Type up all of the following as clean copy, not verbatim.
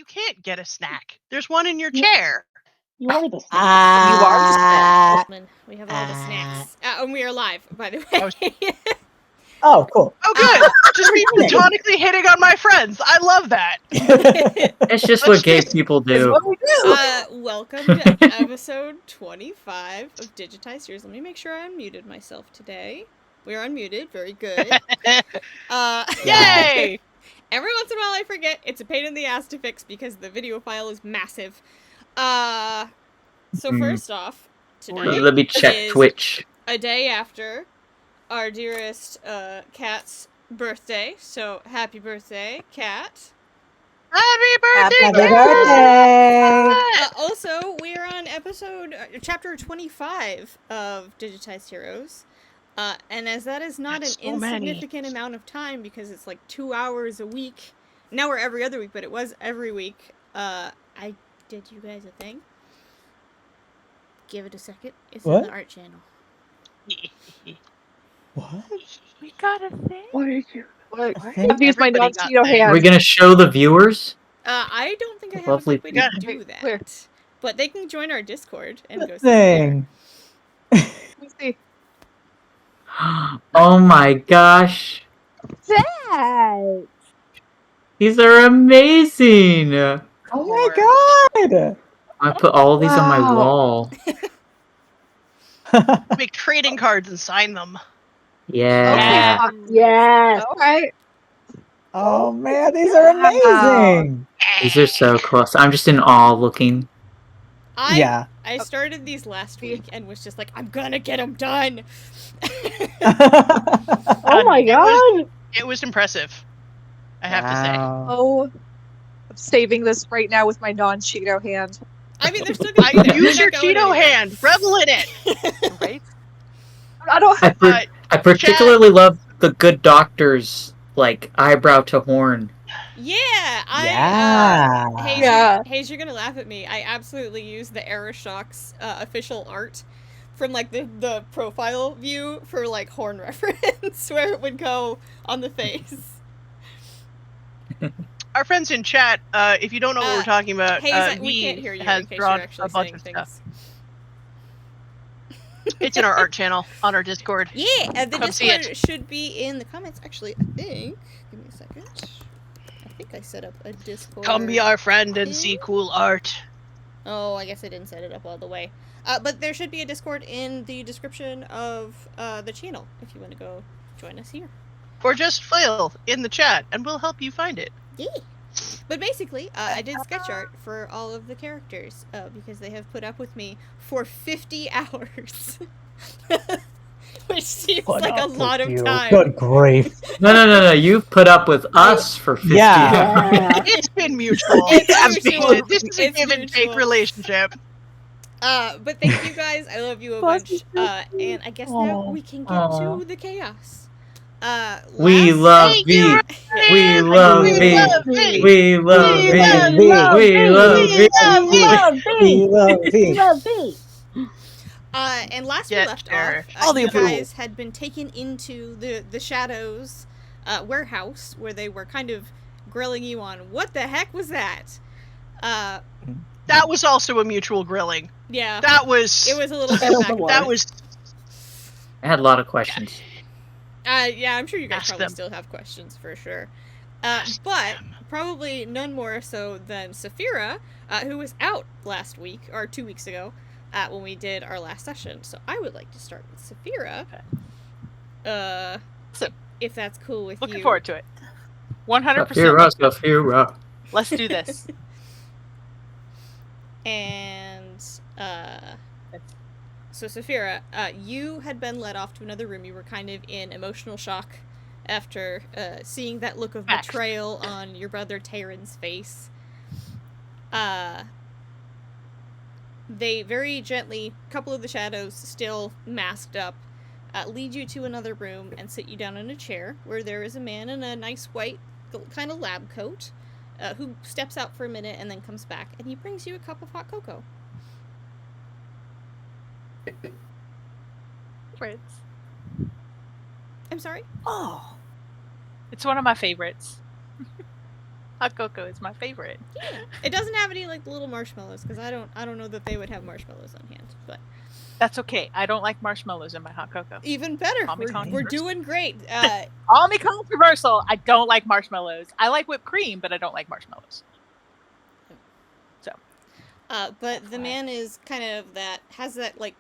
You can't get a snack. There's one in your chair. You are the snack. You are the snack. We have all the snacks. And we are live, by the way. Oh, cool. Oh, good. Just me platonically hitting on my friends. I love that. It's just what gay people do. What we do. Welcome to episode 25 of Digitized. Here's, let me make sure I unmuted myself today. We are unmuted. Very good. Yay! Every once in a while I forget. It's a pain in the ass to fix because the video file is massive. So first off, today Let me check is Twitch. a day after our dearest Kat's birthday. So happy birthday, Kat. Happy birthday! Happy birthday! Also, we are on chapter 25 of Digitized Heroes. And as that is not That's an insignificant amount of time because it's like 2 hours a week. Now we're every other week, but it was every week. I did you guys a thing. Give it a second. It's in the art channel. What? We got a thing. What did you? What? I've used my non-Tito Are hand. we gonna show the viewers? I don't think I have Lovely enough way to people. do that. Where? But they can join our Discord and go see Thing. Let me see. Oh my gosh. That. These are amazing. Oh my god! I put all these on my Wow. wall. Make trading cards and sign them. Yeah. Okay. Yes. All right. Oh man, these are amazing! These are so cool. So I'm just in awe looking. Yeah. I started these last week and was just like, I'm gonna get them done. Oh my god. It was impressive. I have to say. Oh, I'm saving this right now with my non-Cheeto hand. I mean, they're still gonna be there. Use They're your not going Cheeto anywhere. hand. Revel in it. Right? I don't. I particularly love the good doctor's like eyebrow to horn. Yeah, Yeah. Hayes, Yeah. Hayes, you're gonna laugh at me. I absolutely used the Aeroshocks official art from like the profile view for like horn reference, where it would go on the face. Our friends in chat, if you don't know what we're talking about, Hayes, we V can't hear you has in case drawn you're actually a bunch saying of things. stuff. It's in our art channel on our Discord. Yeah, the Come see Discord it. should be in the comments. Actually, I think. Give me a second. I think I set up a Discord. Come be our friend and see cool art. Oh, I guess I didn't set it up all the way. But there should be a Discord in the description of the channel if you want to go join us here. Or just flail in the chat and we'll help you find it. Yeah. But basically, I did sketch art for all of the characters because they have put up with me for 50 hours. Which seems like a lot of time. Good grief. No. You've put up with us for 50 Yeah. years. It's been mutual. It's mutual. This is a It's give and take mutual. relationship. But thank you guys. I love you a bunch. And I guess now we can get to the chaos. We love V. We love V. We love V. We love V. We love V. And last we Get left there. off, All the you approval. guys had been taken into the Shadows warehouse where they were kind of grilling you on what the heck was that? That was also a mutual grilling. Yeah. That was. It was a little bit back. That was. I had a lot of questions. Yeah, I'm sure you guys Ask probably them. still have questions for sure. Ask But them. probably none more so than Saphira, who was out last week, or 2 weeks ago, when we did our last session. So I would like to start with Saphira. Awesome. If that's cool with Looking you. forward to it. 100%. Saphira. Let's do this. And, so Saphira, you had been led off to another room. You were kind of in emotional shock after seeing that look of Facts. betrayal on your brother Taran's face. They very gently, a couple of the shadows still masked up, lead you to another room and sit you down in a chair where there is a man in a nice white kind of lab coat who steps out for a minute and then comes back, and he brings you a cup of hot cocoa. Favorites. I'm sorry? Oh. It's one of my favorites. Hot cocoa is my favorite. Yeah. It doesn't have any like little marshmallows because I don't know that they would have marshmallows on hand. But That's okay. I don't like marshmallows in my hot cocoa. even better, Call me we're controversial. doing great. Call me controversial. I don't like marshmallows. I like whipped cream, but I don't like marshmallows. So. But the man is kind of has that like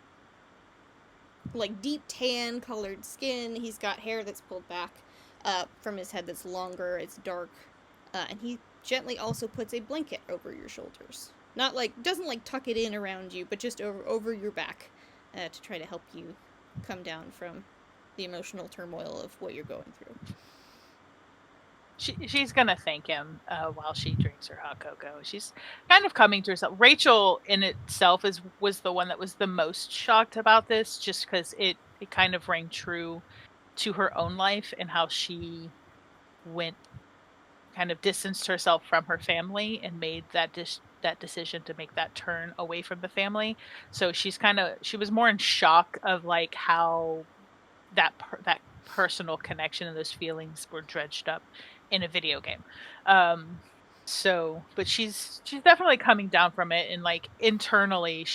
deep tan colored skin. He's got hair that's pulled back from his head that's longer. It's dark, and he gently also puts a blanket over your shoulders. Not like doesn't like tuck it in around you, but just over your back to try to help you come down from the emotional turmoil of what you're going through. She's gonna thank him while she drinks her hot cocoa. She's kind of coming to herself. Rachel in itself was the one that was the most shocked about this, just because it kind of rang true to her own life and how she kind of distanced herself from her family and made that decision to make that turn away from the family. So she was more in shock of like how that personal connection and those feelings were dredged up in a video game. But she's definitely coming down from it, and like internally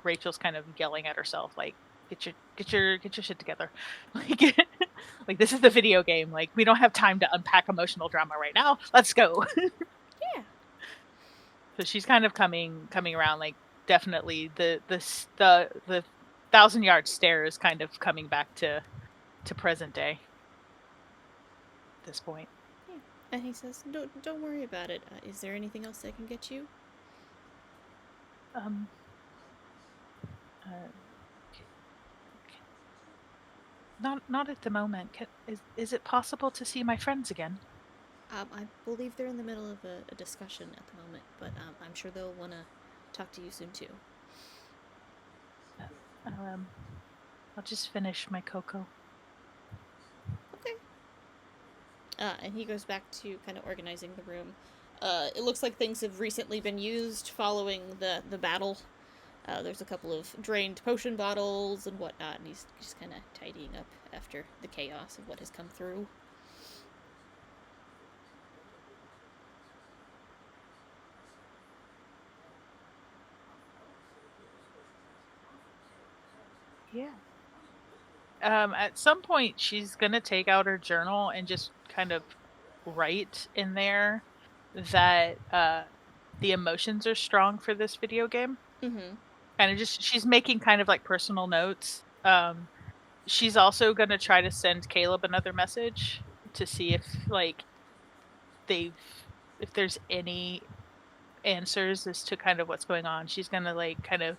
Rachel's kind of yelling at herself like, get your shit together. Like like this is the video game. Like we don't have time to unpack emotional drama right now. Let's go. Yeah. So she's kind of coming around, like definitely the 1,000-yard stare is kind of coming back to present day at this point. Yeah. And he says, "Don't worry about it. Is there anything else I can get you?" Not at the moment. Is it possible to see my friends again? I believe they're in the middle of a discussion at the moment, but I'm sure they'll want to talk to you soon too. I'll just finish my cocoa. Okay. And he goes back to kind of organizing the room. It looks like things have recently been used following the battle. There's a couple of drained potion bottles and whatnot, and he's just kind of tidying up after the chaos of what has come through. Yeah. At some point, she's gonna take out her journal and just kind of write in there that the emotions are strong for this video game. Mm-hmm. Kind of she's making kind of like personal notes. She's also gonna try to send Caleb another message to see if like if there's any answers as to kind of what's going on. She's gonna like kind of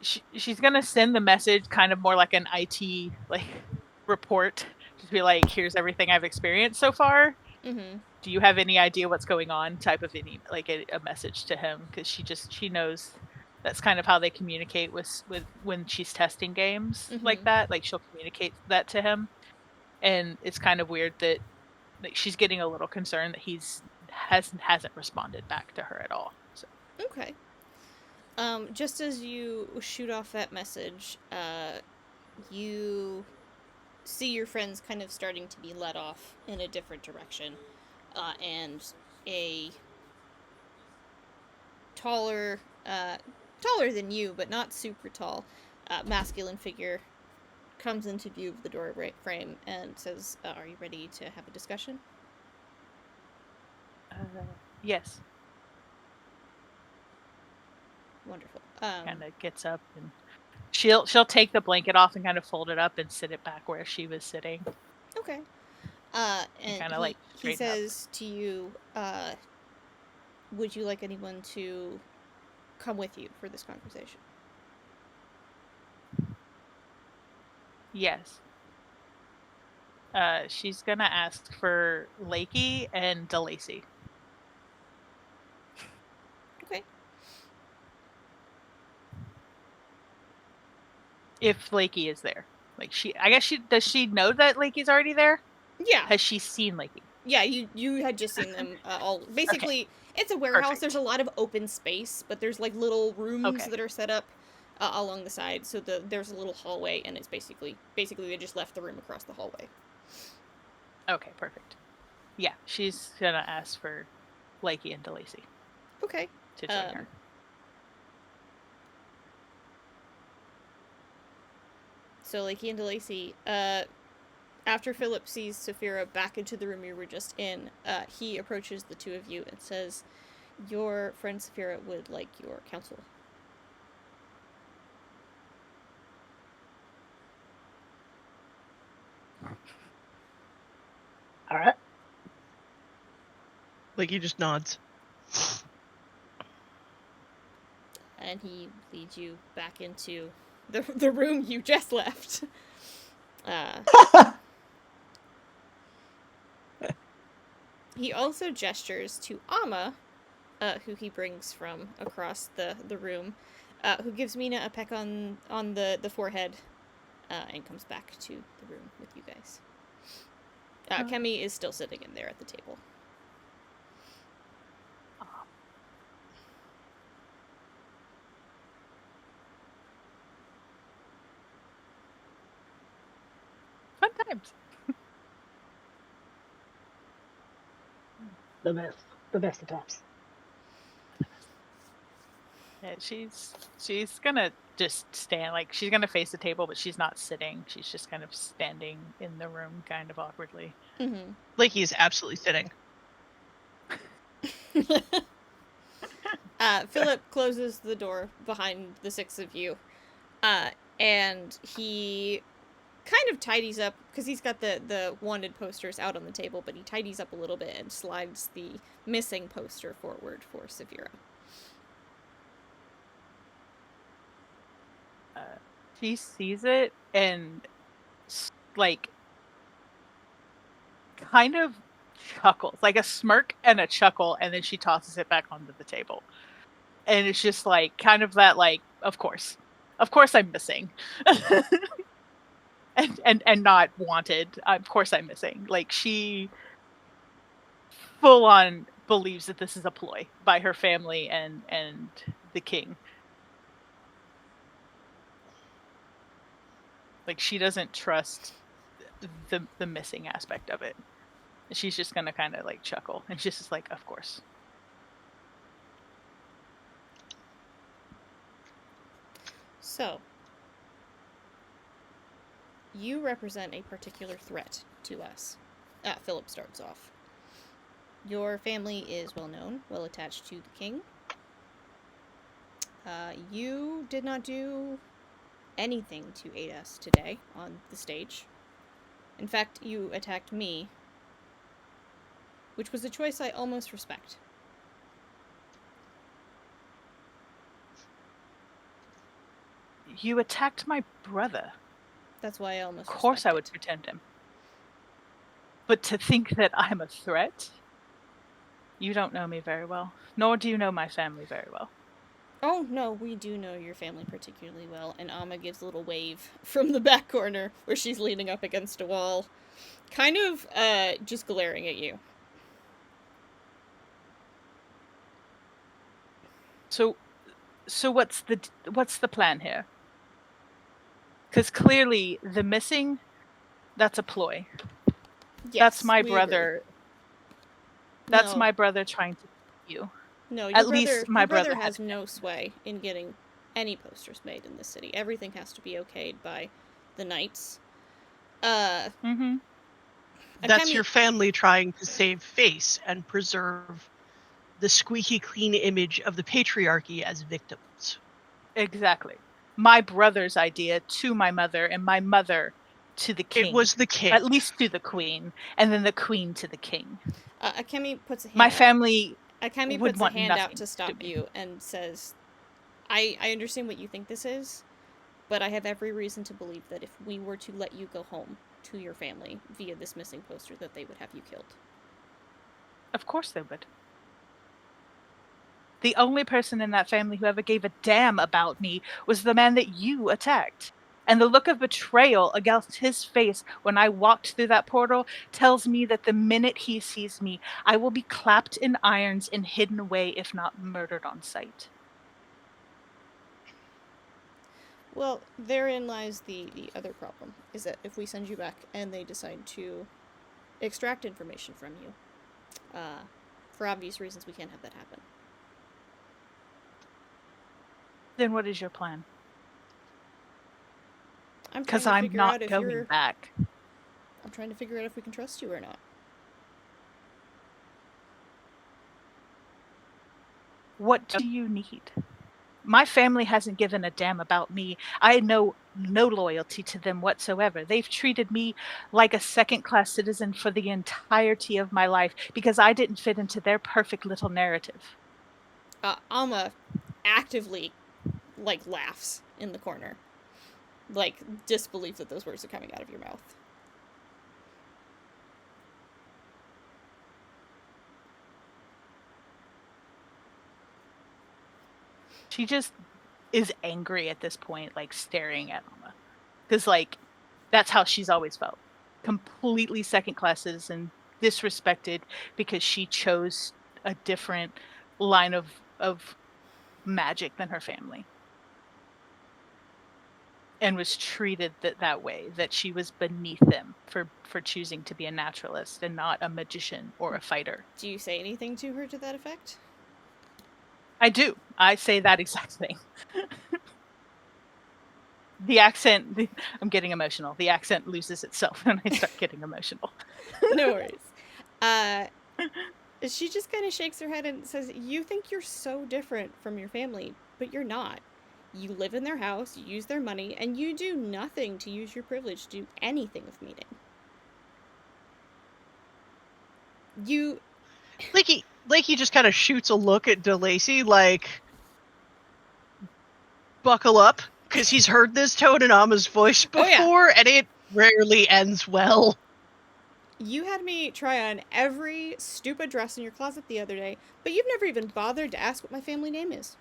she's gonna send the message kind of more like an IT like report, just be like, here's everything I've experienced so far. Mm-hmm. Do you have any idea what's going on? Type of like a message to him, because she knows that's kind of how they communicate with when she's testing games like that. Like she'll communicate that to him, and it's kind of weird that like she's getting a little concerned that hasn't responded back to her at all. So. Okay. Just as you shoot off that message, you see your friends kind of starting to be led off in a different direction, and a taller than you, but not super tall, masculine figure comes into view of the door frame and says, "Are you ready to have a discussion?" Yes. Wonderful. Kind of gets up and she'll take the blanket off and kind of fold it up and sit it back where she was sitting. Okay. And kind of like he says to you, "Would you like anyone to come with you for this conversation?" Yes. She's gonna ask for Lakey and DeLacy. Okay. If Lakey is there. Like does she know that Lakey's already there? Yeah. Has she seen Lakey? Yeah, you had just seen them all. Basically, okay. It's a warehouse. Perfect. There's a lot of open space, but there's like little rooms that are set up along the side. So there's a little hallway, and it's basically they just left the room across the hallway. Okay, perfect. Yeah, she's gonna ask for Lakey and DeLacy Okay. to join her. So Lakey and DeLacy, after Philip sees Saphira back into the room you were just in, he approaches the two of you and says, "Your friend Saphira would like your counsel." All right. Like he just nods. And he leads you back into the room you just left. He also gestures to Amma, who he brings from across the room, who gives Mina a peck on the forehead, and comes back to the room with you guys. Kemi is still sitting in there at the table. Fun times. The best of times. Yeah, she's gonna just stand, like she's gonna face the table, but she's not sitting. She's just kind of standing in the room, kind of awkwardly. Mm-hmm. Like he is absolutely sitting. Philip closes the door behind the six of you, and he kind of tidies up, because he's got the wanted posters out on the table, but he tidies up a little bit and slides the missing poster forward for Saphira. She sees it and like kind of chuckles, like a smirk and a chuckle, and then she tosses it back onto the table. And it's just like kind of that, like, of course I'm missing. and not wanted. Of course I'm missing. Like, she full on believes that this is a ploy by her family and the king. Like, she doesn't trust the missing aspect of it. She's just gonna kind of like chuckle, and she's just like, of course. So, you represent a particular threat to us. Philip starts off. Your family is well known, well attached to the king. You did not do anything to aid us today on the stage. In fact, you attacked me, which was a choice I almost respect. You attacked my brother. That's why I almost Of course I would it. pretend him. But to think that I'm a threat? You don't know me very well. Nor do you know my family very well. Oh, no, we do know your family particularly well, and Amma gives a little wave from the back corner where she's leaning up against a wall, kind of, just glaring at you. So what's the plan here? Because clearly the missing, that's a ploy. Yes, that's my brother. Agree. That's my brother trying to kill you. No, At least my brother has no sway in getting any posters made in this city. Everything has to be okayed by the knights. That's your family trying to save face and preserve the squeaky clean image of the patriarchy as victims. Exactly. My brother's idea to my mother, and my mother to the king. It was the king. At least to the queen, and then the queen to the king. Akemi puts a hand my family Akemi would puts want a hand out nothing to stop to me. you and says, I understand what you think this is, but I have every reason to believe that if we were to let you go home to your family via this missing poster, that they would have you killed. Of course they would. The only person in that family who ever gave a damn about me was the man that you attacked. And the look of betrayal against his face when I walked through that portal tells me that the minute he sees me, I will be clapped in irons and hidden away, if not murdered on sight. Well, therein lies the other problem, is that if we send you back and they decide to extract information from you, For obvious reasons, we can't have that happen. Then what is your plan? I'm trying Because to I'm figure not out if going you're. back. I'm trying to figure out if we can trust you or not. What do you need? My family hasn't given a damn about me. I know no loyalty to them whatsoever. They've treated me like a second-class citizen for the entirety of my life because I didn't fit into their perfect little narrative. Alma actively, laughs in the corner. Disbelief that those words are coming out of your mouth. She just is angry at this point, staring at Alma. Because, that's how she's always felt. Completely second-class citizen, disrespected because she chose a different line of magic than her family. And was treated that way, that she was beneath them for choosing to be a naturalist and not a magician or a fighter. Do you say anything to her to that effect? I do. I say that exact thing. The accent, I'm getting emotional. The accent loses itself when I start getting emotional. No worries. She just kind of shakes her head and says, "You think you're so different from your family, but you're not. You live in their house, you use their money, and you do nothing to use your privilege to do anything of meaning. You..." Lakey just kind of shoots a look at DeLacy like, buckle up, because he's heard this tone in Alma's voice before, and it rarely ends well. You had me try on every stupid dress in your closet the other day, but you've never even bothered to ask what my family name is.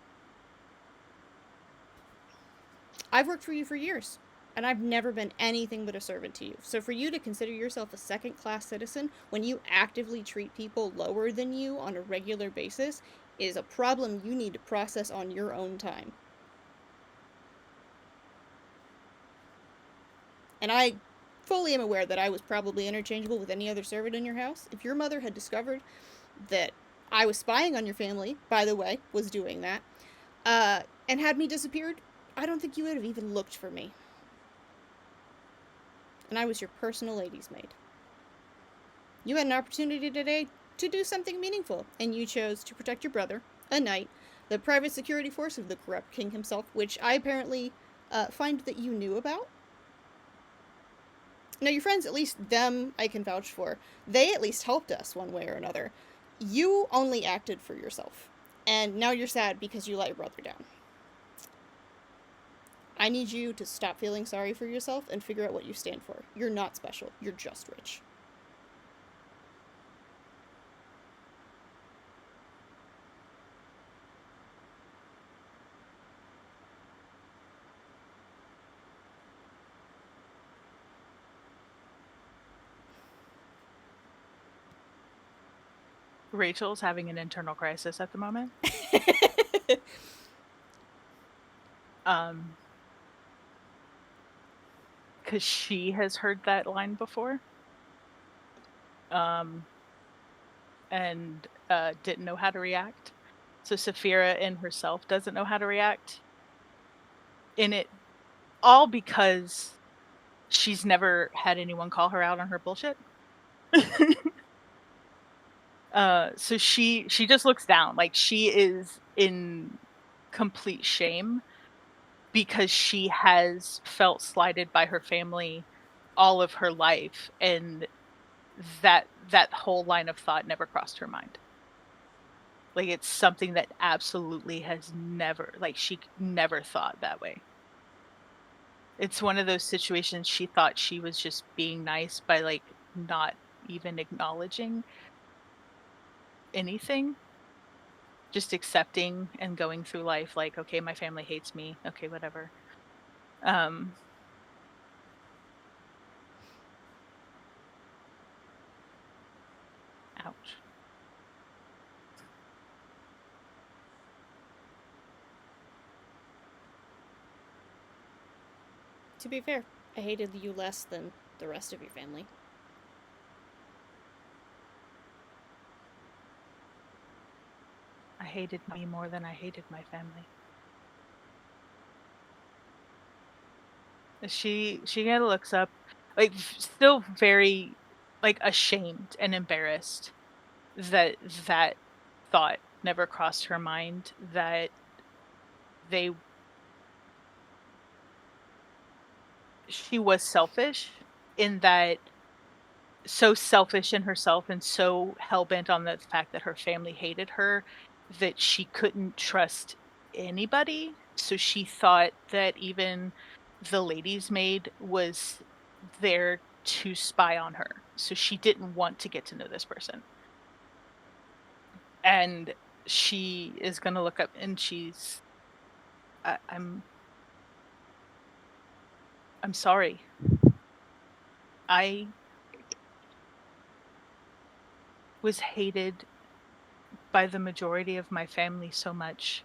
I've worked for you for years, and I've never been anything but a servant to you. So for you to consider yourself a second-class citizen when you actively treat people lower than you on a regular basis is a problem you need to process on your own time. And I fully am aware that I was probably interchangeable with any other servant in your house. If your mother had discovered that I was spying on your family, by the way, was doing that, and had me disappeared, I don't think you would have even looked for me. And I was your personal lady's maid. You had an opportunity today to do something meaningful, and you chose to protect your brother, a knight, the private security force of the corrupt king himself, which I apparently find that you knew about. Now, your friends, at least them I can vouch for, they at least helped us one way or another. You only acted for yourself, and now you're sad because you let your brother down. I need you to stop feeling sorry for yourself and figure out what you stand for. You're not special. You're just rich. Rachel's having an internal crisis at the moment. Because she has heard that line before. And didn't know how to react. So Saphira in herself doesn't know how to react. In it, all because she's never had anyone call her out on her bullshit. So she just looks down, like she is in complete shame because she has felt slighted by her family all of her life, and that whole line of thought never crossed her mind. Like, it's something that absolutely has never, she never thought that way. It's one of those situations she thought she was just being nice by, not even acknowledging anything. Just accepting and going through life like, okay, my family hates me. Okay, whatever. Ouch. To be fair, I hated you less than the rest of your family. hated me more than I hated my family. She kind of looks up, like still very like ashamed and embarrassed that that thought never crossed her mind, that they she was selfish, in that so selfish in herself and so hell-bent on the fact that her family hated her that she couldn't trust anybody. So she thought that even the lady's maid was there to spy on her. So she didn't want to get to know this person. And she is going to look up and she's I, I'm sorry. I was hated by the majority of my family so much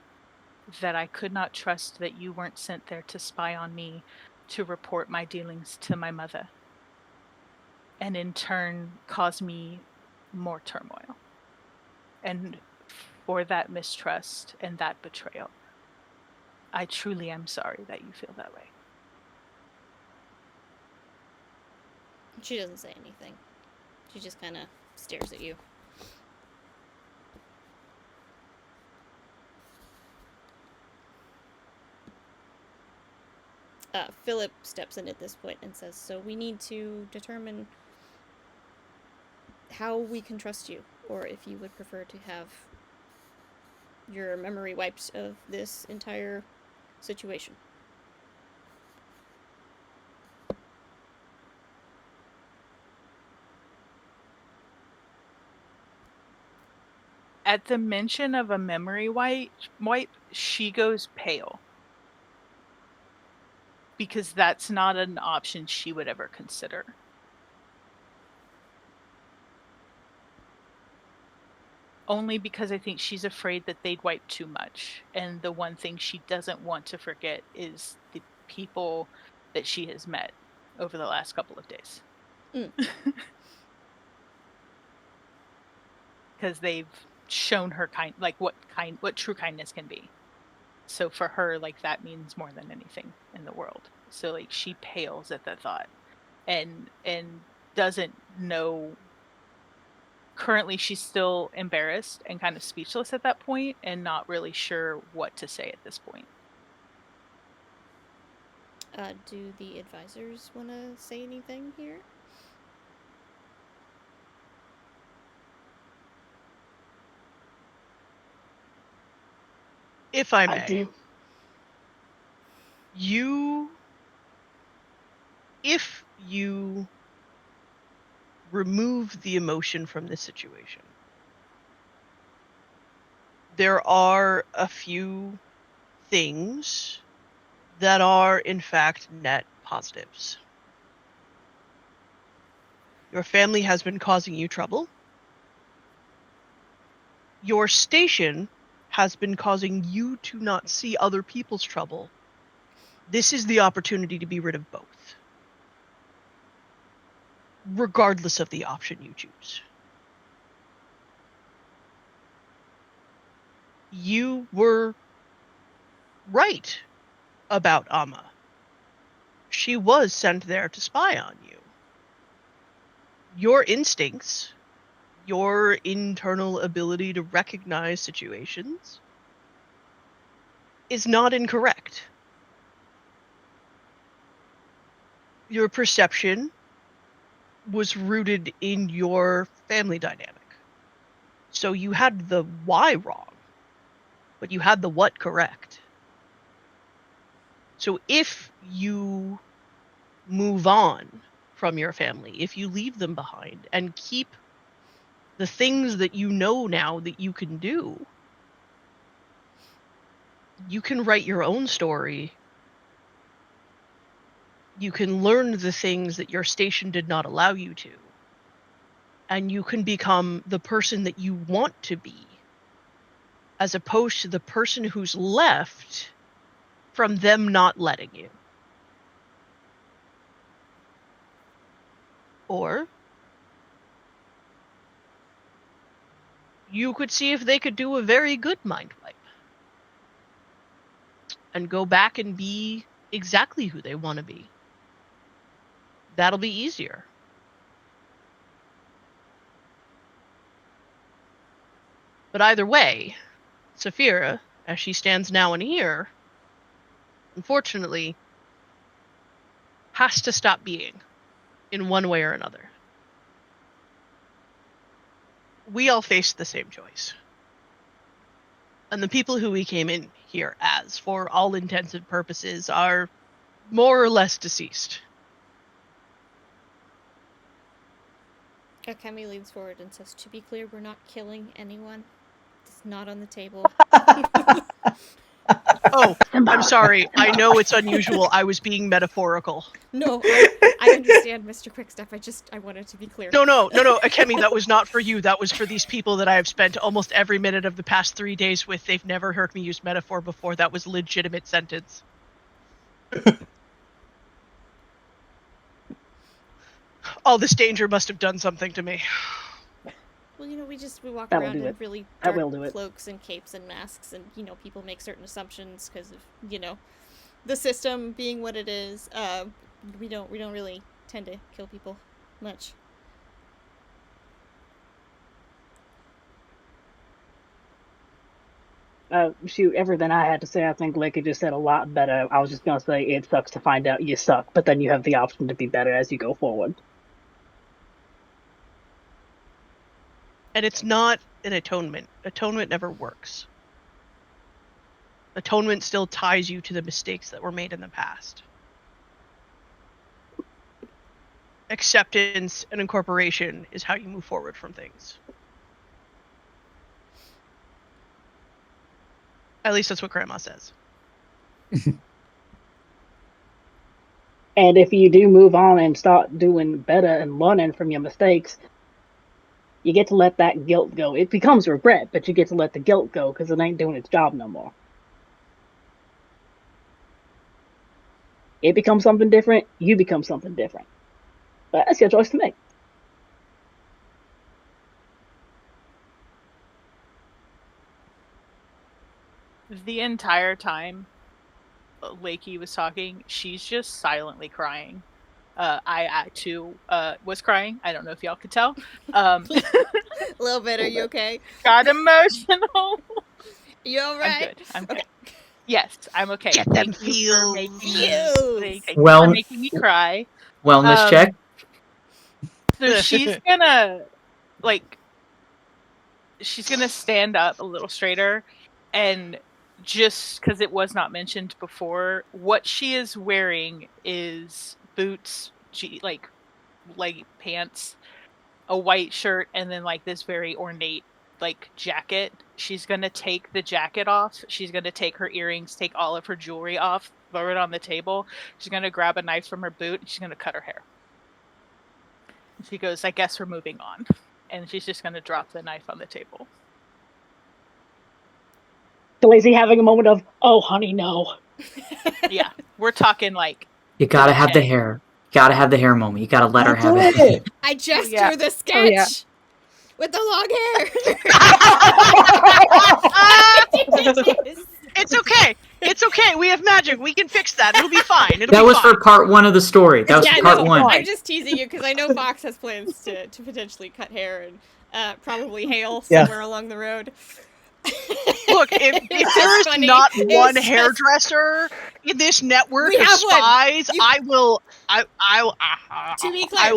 that I could not trust that you weren't sent there to spy on me, to report my dealings to my mother, and in turn cause me more turmoil. And for that mistrust and that betrayal, I truly am sorry that you feel that way. She doesn't say anything. She just kind of stares at you. Philip steps in at this point and says, "So we need to determine how we can trust you, or if you would prefer to have your memory wiped of this entire situation." At the mention of a memory wipe, she goes pale. Because that's not an option she would ever consider. Only because I think she's afraid that they'd wipe too much. And the one thing she doesn't want to forget is the people that she has met over the last couple of days. Because they've shown her what true kindness can be. So for her, like, that means more than anything in the world. So like she pales at the thought and doesn't know. Currently she's still embarrassed and kind of speechless at that point and not really sure what to say at this point. Do the advisors want to say anything here? If I I may, do. if you remove the emotion from this situation, there are a few things that are in fact net positives. Your family has been causing you trouble. Your station has been causing you to not see other people's trouble. This is the opportunity to be rid of both, regardless of the option you choose. You were right about Amma. She was sent there to spy on you. Your instincts, your internal ability to recognize situations, is not incorrect. Your perception was rooted in your family dynamic. So you had the why wrong, but you had the what correct. So if you move on from your family, if you leave them behind and keep the things that you know now that you can do, you can write your own story. You can learn the things that your station did not allow you to. And you can become the person that you want to be, as opposed to the person who's left from them not letting you. Or you could see if they could do a very good mind wipe. And go back and be exactly who they want to be. That'll be easier. But either way, Saphira, as she stands now and here, unfortunately, has to stop being in one way or another. We all faced the same choice. And the people who we came in here as, for all intents and purposes, are more or less deceased. Akemi leans forward and says, "To be clear, we're not killing anyone. It's not on the table." Oh, I'm sorry. I know it's unusual. I was being metaphorical. No, I understand, Mr. Quickstep. I wanted to be clear. No, Akemi, that was not for you. That was for these people that I have spent almost every minute of the past 3 days with. They've never heard me use metaphor before. That was a legitimate sentence. All this danger must have done something to me. Well, we walk That'll around do in it. really That dark will do it. cloaks and capes and masks, and people make certain assumptions because of the system being what it is. We don't really tend to kill people much. Shoot, everything I had to say, I think Lakey just said a lot better. I was just gonna say it sucks to find out you suck, but then you have the option to be better as you go forward. And it's not an atonement. Atonement never works. Atonement still ties you to the mistakes that were made in the past. Acceptance and incorporation is how you move forward from things. At least that's what Grandma says. And if you do move on and start doing better and learning from your mistakes, you get to let that guilt go. It becomes regret, but you get to let the guilt go because it ain't doing its job no more. It becomes something different, you become something different. But that's your choice to make. The entire time Lakey was talking, she's just silently crying. I too was crying. I don't know if y'all could tell. A little bit. Are you okay? Got emotional. You all right? I'm good. Okay. Yes, I'm okay. Get them Thank you for making feels. thank you for making me cry. Wellness check. So she's gonna stand up a little straighter, and just because it was not mentioned before, what she is wearing is boots, leg pants, a white shirt, and then this very ornate jacket. She's gonna take the jacket off. She's gonna take her earrings, take all of her jewelry off, throw it on the table. She's gonna grab a knife from her boot, and she's gonna cut her hair. She goes, "I guess we're moving on," and she's just gonna drop the knife on the table. Lazy having a moment of, oh, honey, no. Yeah, we're talking You gotta have the hair. You gotta have the hair moment. You gotta let her have it. I just drew the sketch with the long hair. It's okay. It's okay. We have magic. We can fix that. It'll be fine. That was for part 1 of the story. That was part 1. I'm just teasing you because I know Fox has plans to potentially cut hair and probably hail somewhere along the road. Look, if there is not one hairdresser in this network of spies, I will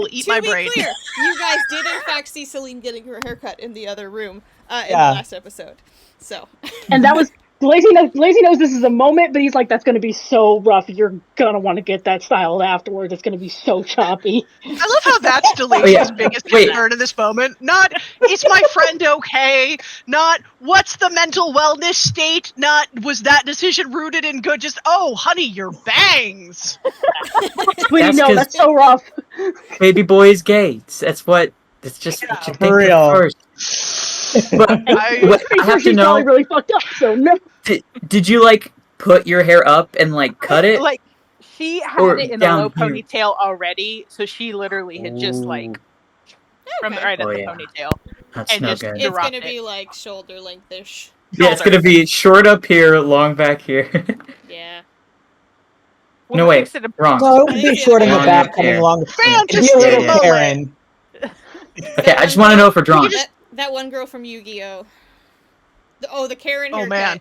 eat my brain. Clear, you guys did in fact see Celine getting her haircut in the other room in the last episode. So, and that was Lazy knows this is a moment, but he's like, that's going to be so rough. You're going to want to get that styled afterwards. It's going to be so choppy. I love how that's Delicious' biggest concern in this moment. Not, is my friend okay? Not, what's the mental wellness state? Not, was that decision rooted in good? Just, oh, honey, your bangs. Sweetie, no, that's so rough. Baby boy is gay. That's just what you think real. first. But I have to know. Probably really fucked up. So no. Did you put your hair up and cut it? She had it in a low ponytail already, so she literally had just right at the ponytail. That's and no just good. It's drop gonna be it. like shoulder length-ish. Yeah, it's gonna be short up here, long back here. Yeah. We'll No, wait, fix it in wrong. No, it I would think be it's the short other in way the Long back, up coming here. along. It'd be a little Fantastic Karen. Okay, I just want to know if we're drawn. That one girl from Yu-Gi-Oh. The Karen Oh, haircut. man.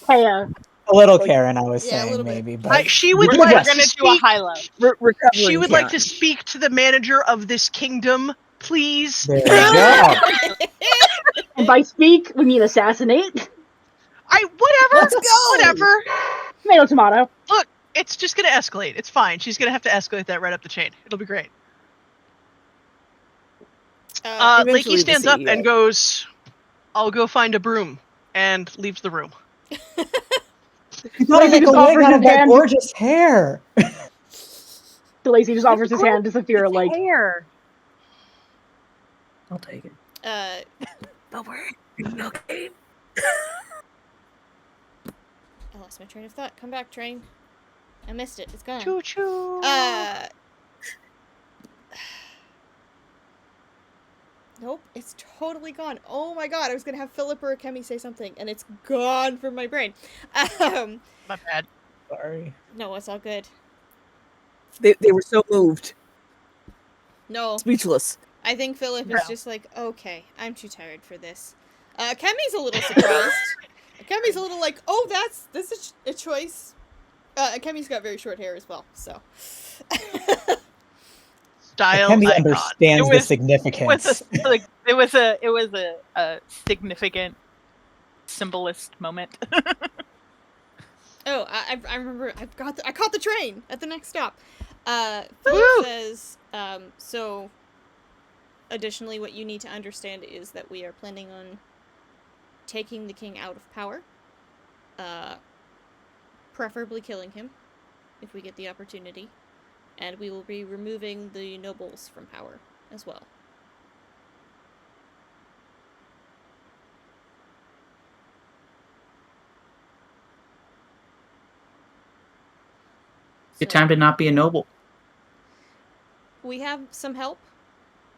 Taya. A little Karen, I was Yeah, a saying, little bit. maybe. But She would Good like advice. to We're gonna do a speak. high-low. She Recovering would like to Karen. speak to the manager of this kingdom, please. There you go. And by speak, we mean assassinate. Whatever. Let's go! Whatever. Tomato, tomato. Look, it's just gonna escalate. It's fine. She's gonna have to escalate that right up the chain. It'll be great. Lakey Eventually the stands up and CEO. goes, "I'll go find a broom," and leaves the room. You gotta Lacey make a just wig offers out of his that hand. gorgeous hair. Lacey just offers his hand to Saphira like, Hair. I'll take it. But we're okay. I lost my train of thought. Come back, train. I missed it. It's gone. Choo choo. Nope, it's totally gone. Oh my god, I was gonna have Philip or Kemi say something, and it's gone from my brain. My bad. Sorry. No, it's all good. They were so moved. No, Speechless. I think Philip is Yeah. just like, okay, I'm too tired for this. Kemi's a little surprised. Kemi's a little like, oh, this is a choice. Kemi's got very short hair as well, so. Style Kemi icon. understands It the was- significance. It was a significant symbolist moment. Oh, I remember. I caught the train at the next stop. Woo! Philip says, so. Additionally, what you need to understand is that we are planning on taking the king out of power. Preferably killing him, if we get the opportunity. And we will be removing the nobles from power as well. Good time to not be a noble. We have some help.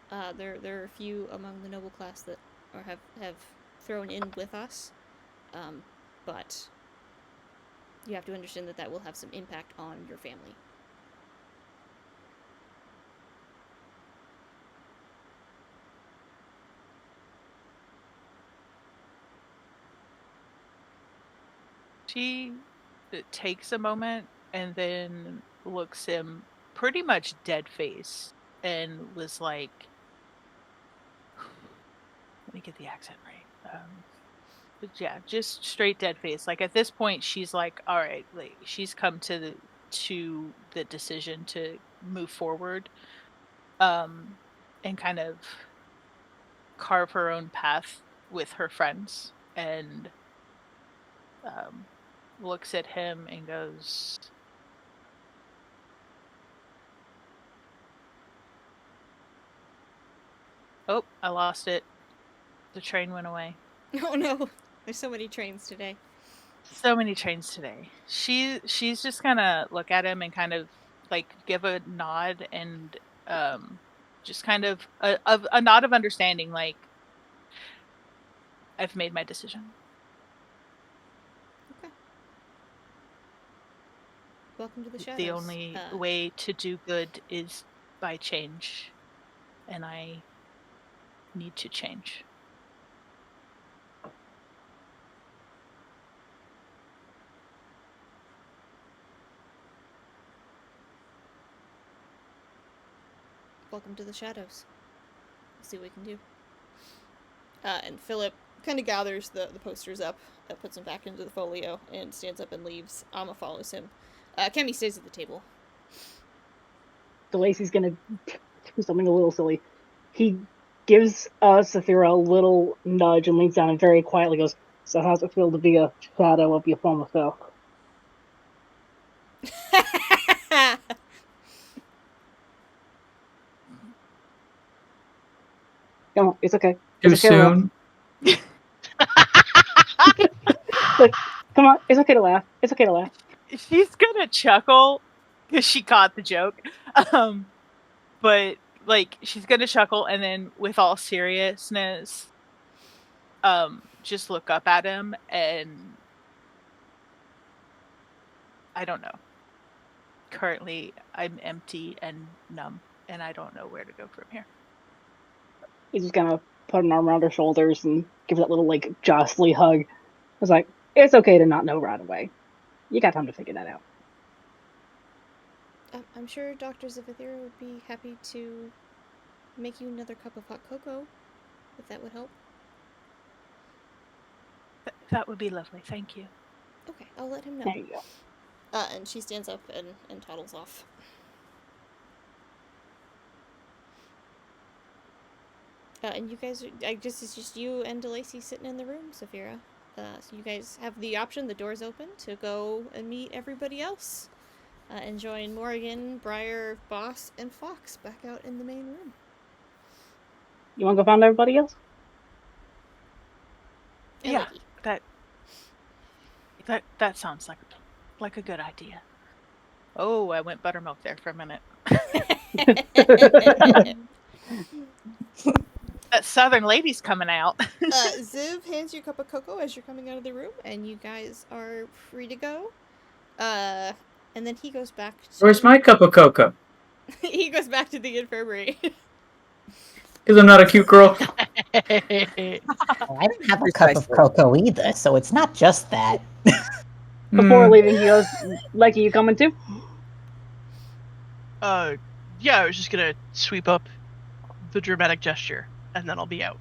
There are a few among the noble class that have thrown in with us, but you have to understand that will have some impact on your family. She takes a moment and then looks him pretty much dead face and was like, let me get the accent right. But yeah, just straight dead face. Like at this point, she's like, all right, like she's come to the decision to move forward, and kind of carve her own path with her friends, and looks at him and goes, oh, I lost it. The train went away. Oh no, there's so many trains today. So many trains today. She's just gonna look at him and kind of like give a nod and just kind of a nod of understanding, like I've made my decision. Okay. Welcome to the shadows. The only way to do good is by change, and I need to change. Welcome to the shadows. Let's see what we can do. And Philip kind of gathers the posters up, puts them back into the folio, and stands up and leaves. Amma follows him. Kemi stays at the table. so Lacey's gonna do something a little silly. He gives Saphira a little nudge and leans down and very quietly goes, so how's it feel to be a shadow of your former self? Come on, it's okay. Too It's okay to soon. Look, come on, it's okay to laugh. It's okay to laugh. She's gonna chuckle because she caught the joke, but like she's gonna chuckle and then with all seriousness just look up at him and I don't know. Currently, I'm empty and numb, and I don't know where to go from here. He's just gonna put an arm around her shoulders and give that little like jostly hug. It's like, it's okay to not know right away. You got time to figure that out. I'm sure Dr. Zavithira would be happy to make you another cup of hot cocoa, if that would help. That would be lovely, thank you. Okay, I'll let him know. There you go. And she stands up and toddles off. And you guys, I guess it's just you and DeLacy sitting in the room, Saphira. So you guys have the option, the door's open, to go and meet everybody else. And join Morrigan, Briar, Boss, and Fox back out in the main room. You wanna go find everybody else? And Yeah, Lucky. that sounds like a good idea. Oh, I went buttermilk there for a minute. That southern lady's coming out. Ziv hands you a cup of cocoa as you're coming out of the room, and you guys are free to go. And then he goes back to... Where's my cup of cocoa? He goes back to the infirmary. Because I'm not a cute girl. Well, I didn't have a cup of Precisely. cocoa either, so it's not just that. Before leaving, he goes, Lucky, you coming too? Yeah, I was just gonna sweep up the dramatic gesture, and then I'll be out.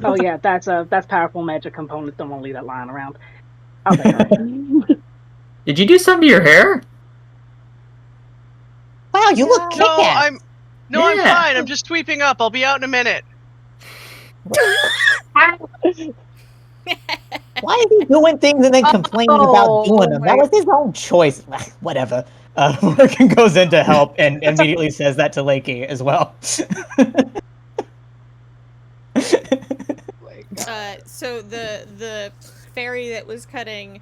Oh yeah, that's powerful magic components. Don't want to leave that lying around. I'll take her. Did you do something to your hair? Wow, you look No, kick-ass. I'm Yeah. fine. I'm just sweeping up. I'll be out in a minute. Why is he doing things and then complaining about doing them? That my- was his own choice. Whatever. Morgan goes in to help and immediately says that to Lakey as well. So the fairy that was cutting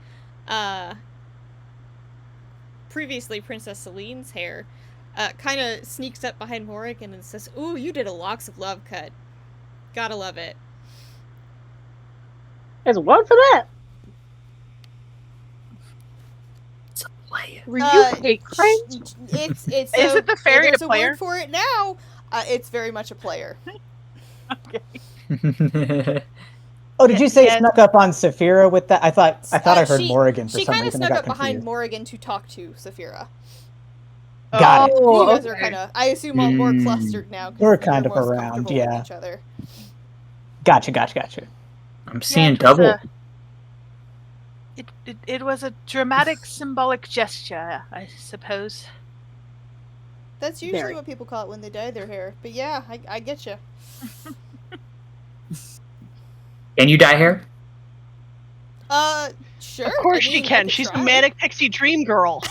previously Princess Celine's hair kind of sneaks up behind Morrigan and says, "Ooh, you did a Locks of Love cut. Gotta love it." There's a word for that. It's a player. Were you fake cringe? It's Is it the fairy there's a a player? word for it now. It's very much a player. Oh, did you say Yeah. snuck up on Saphira with that? I thought I heard She- Morrigan for She some kind of reason. I snuck got up behind confused. Morrigan to talk to Saphira. Got it. Oh, You guys are okay. kind of, I assume, all more Mm. clustered now. 'Cause We're you're kind of more around, comfortable yeah. with each other. Gotcha. I'm seeing it was double. It was a dramatic, symbolic gesture, I suppose. That's usually Very. what people call it when they dye their hair. But yeah, I get you. Can you dye hair? Sure. Of course I she mean, I can. could She's the try. manic pixie dream girl.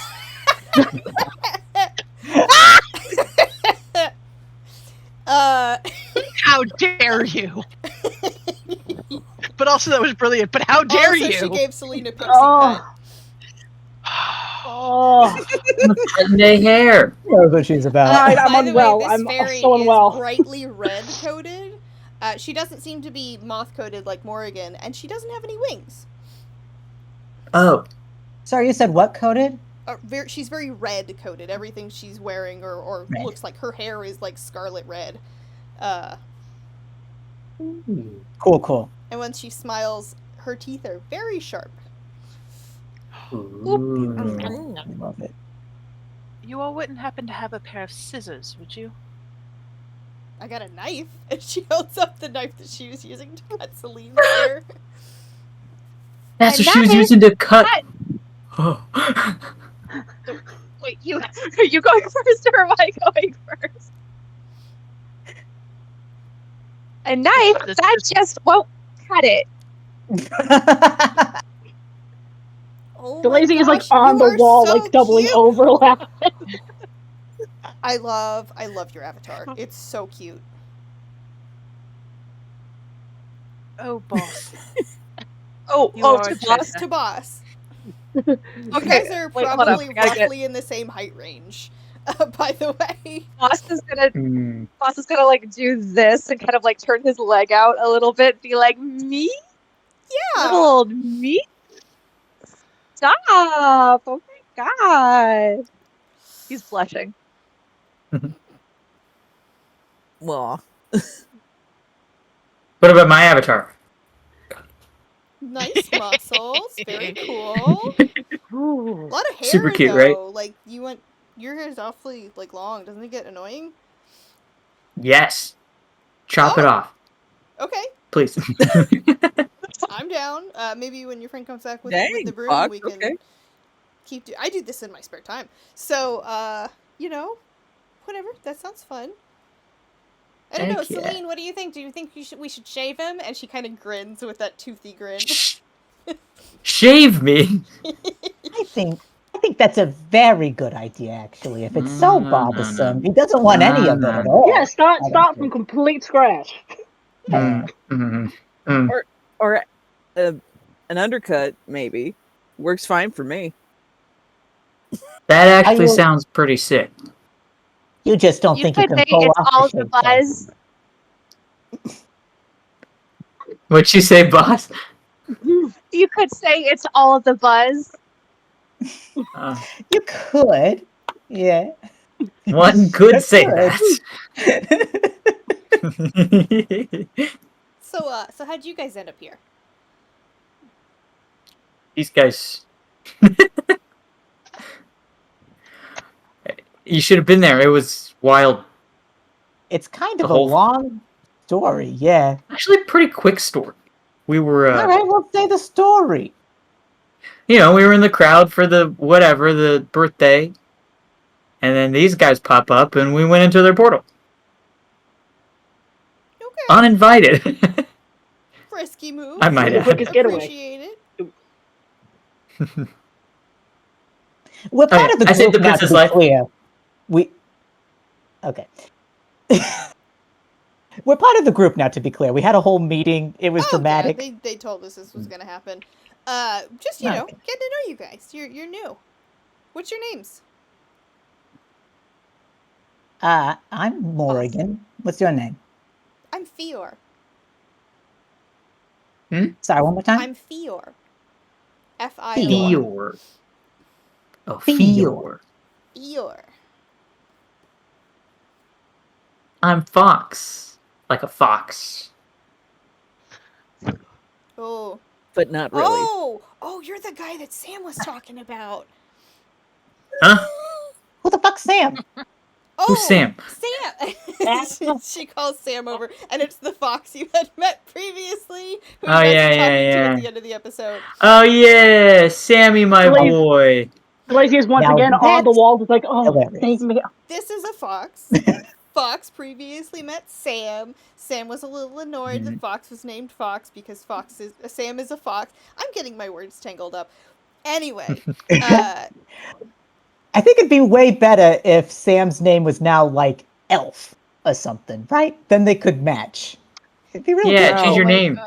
How dare you? But also that was brilliant. But how dare also, you? she gave Selena a pixie Oh. Oh, Sunday hair. Knows what she's about. I'm By the unwell. way, this I'm fairy so unwell. is brightly red coated. She doesn't seem to be moth coated like Morrigan, and she doesn't have any wings. Oh, Sorry, you said what coated? She's very red coated. Everything she's wearing or Red. looks like her hair is like scarlet red. Cool. And when she smiles, her teeth are very sharp. Ooh. I love it. You all wouldn't happen to have a pair of scissors, would you? I got a knife, and she holds up the knife that she was using to cut Celine's hair. That's And what she was that is- using to cut. Oh. Wait, are you going first or am I going first? A knife? This That is- just won't cut it. Oh The my lazy is like gosh, on you the are wall, so like doubling cute. overlap. I love your avatar. It's so cute. Oh, boss. Oh, You are to a boss. treasure. To boss. You Okay, guys are wait, hold up. probably I gotta get- roughly in the same height range. By the way. Boss is gonna Mm. like do this and kind of like turn his leg out a little bit, be like, me? Yeah. Little old me? Stop! Oh my god. He's blushing. Well, What about my avatar? Nice muscles. Very cool. A Ooh. lot of hair Super cute, though. right? Like your hair is awfully like long. Doesn't it get annoying? Yes. Chop it Oh, off, okay. please. I'm down. Maybe when your friend comes back with dang, the broom, Fox. we can Okay. I do this in my spare time. So, you know, whatever. That sounds fun. I don't know, Heck yeah. Celine. What do you think? Do you think we should shave him? And she kind of grins with that toothy grin. Shave me. I think that's a very good idea, actually. If it's so bothersome, he doesn't want any of it at all. Yeah, start I don't start from think. complete scratch. Mm, mm, mm. Or an undercut maybe works fine for me. That actually you- sounds pretty sick. You just don't You think you could can say pull it's off all the the shape thing. buzz. What'd you say, boss? You could say it's all the buzz. You could. Yeah. One could say could. that. So how'd you guys end up here? These guys. You should have been there. It was wild. It's kind The of a whole- long story, yeah. Actually, a pretty quick story. We were, All right, we'll say the story. we were in the crowd for the birthday, and then these guys pop up, and we went into their portal. Okay. Uninvited. Frisky move. I might The add. quickest getaway. Appreciate it. We're part of the I saved group the now, to princess be life. clear. Okay. We're part of the group now, to be clear. We had a whole meeting. It was dramatic. Yeah, they told us this was gonna happen. Just Okay. getting to know you guys. You're new. What's your names? I'm Morrigan. What's your name? I'm Fior. Sorry, one more time. I'm Fior. Fior. Fior. Oh, Fior. Fior. Fior. I'm Fox. Like a fox. Oh. But not really. Oh, you're the guy that Sam was talking about. Huh? Who the fuck's Sam? Oh, Who's Sam? Sam. she calls Sam over, and it's the fox you had met previously, who Oh, you guys yeah, were yeah, talking to yeah. at the end of the episode. Oh, yeah. Sammy, my Blaze- boy. Blaze is once Now again on the that's wall. It's like, oh, hilarious. thank me. This is a fox. Fox previously met Sam. Sam was a little annoyed that Fox was named Fox because Sam is a fox. I'm getting my words tangled up. Anyway, I think it'd be way better if Sam's name was now like Elf or something, right? Then they could match. It'd be real Yeah, good. change your name.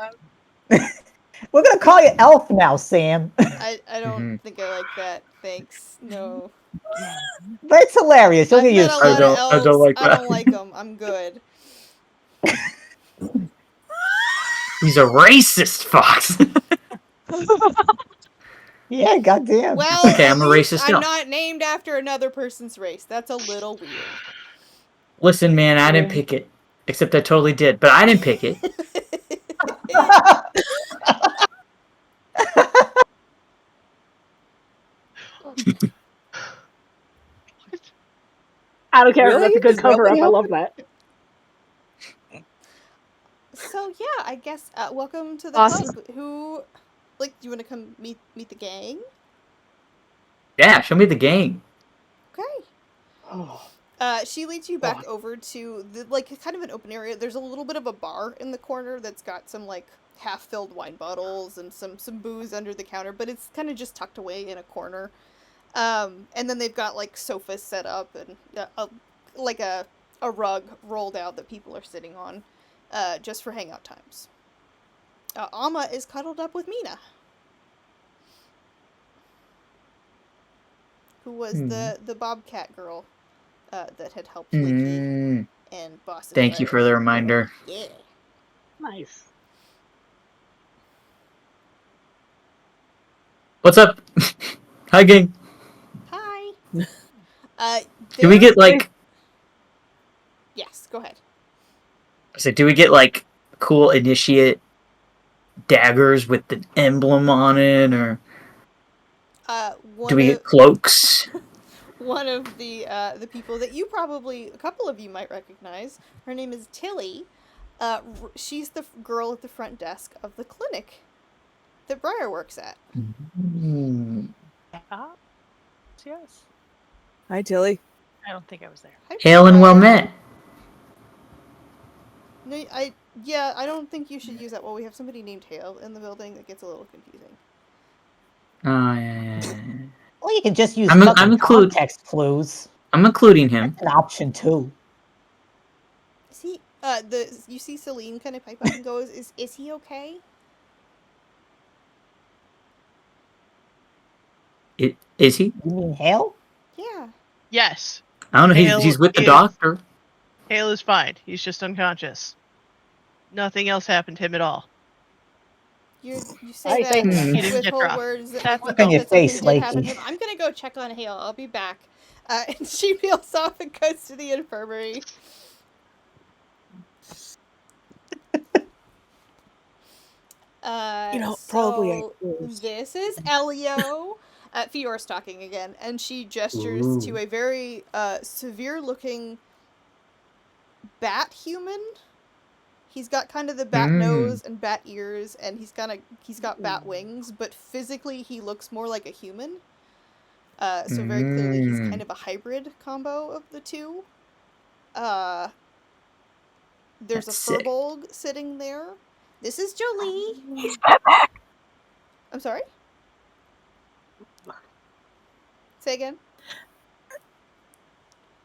We're gonna call you Elf now, Sam. I don't think I like that. Thanks. No. But it's hilarious. You'll I've get met used a to lot it. of elves. I don't like I that. don't like them. I'm good. He's a racist fox. Yeah, goddamn. Well, Okay, at I'm a least racist I'm now. not named after another person's race. That's a little weird. Listen, man, I didn't pick it. Except I totally did, but I didn't pick it. I don't care. Really? That's a good Is that cover what up. I love that. So yeah, I guess welcome to the Awesome. club. Who, like, do you want to come meet the gang? Yeah, show me the gang. Okay. She leads you back over to the kind of an open area. There's a little bit of a bar in the corner that's got some like half-filled wine bottles and some booze under the counter, but it's kind of just tucked away in a corner. And then they've got like sofas set up and a rug rolled out that people are sitting on, just for hangout times. Amma is cuddled up with Mina, who was the Bobcat girl that had helped Wiki and Boston. Thank you for the reminder. Yeah. Nice. What's up? Hi, gang. Hi. Do we get like? Yes, go ahead. So do we get like cool initiate daggers with the emblem on it, or do we get cloaks? One of the people that a couple of you might recognize. Her name is Tilly. She's the girl at the front desk of the clinic that Briar works at. Ah, yes. Hi, Tilly. I don't think I was there. Hi, Hail and well Briar. met. No, I don't think you should use that. Well, we have somebody named Hale in the building. That gets a little confusing. Oh yeah. Well, you can just use I'm context clues. I'm including him. That's an option too. Is he? You see Celine kind of pipe up and goes, "Is he okay?" Is he? You mean Hale? Yeah. Yes. I don't know. Hale He's with the is- doctor. Hale is fine. He's just unconscious. Nothing else happened to him at all. You I say say that He didn't with get whole dropped. words that That's make me okay. think Your that something face, did happen to Lakey. him. I'm gonna go check on Hale. I'll be back. And she peels off and goes to the infirmary. Probably. This is Elio. Fior's talking again, and she gestures to a very severe-looking bat human. He's got kind of the bat nose and bat ears, and he's got bat wings, but physically he looks more like a human. So very clearly he's kind of a hybrid combo of the two. There's That's a furbolg sitting there. This is Jolie. He's Batman. I'm sorry? Say again?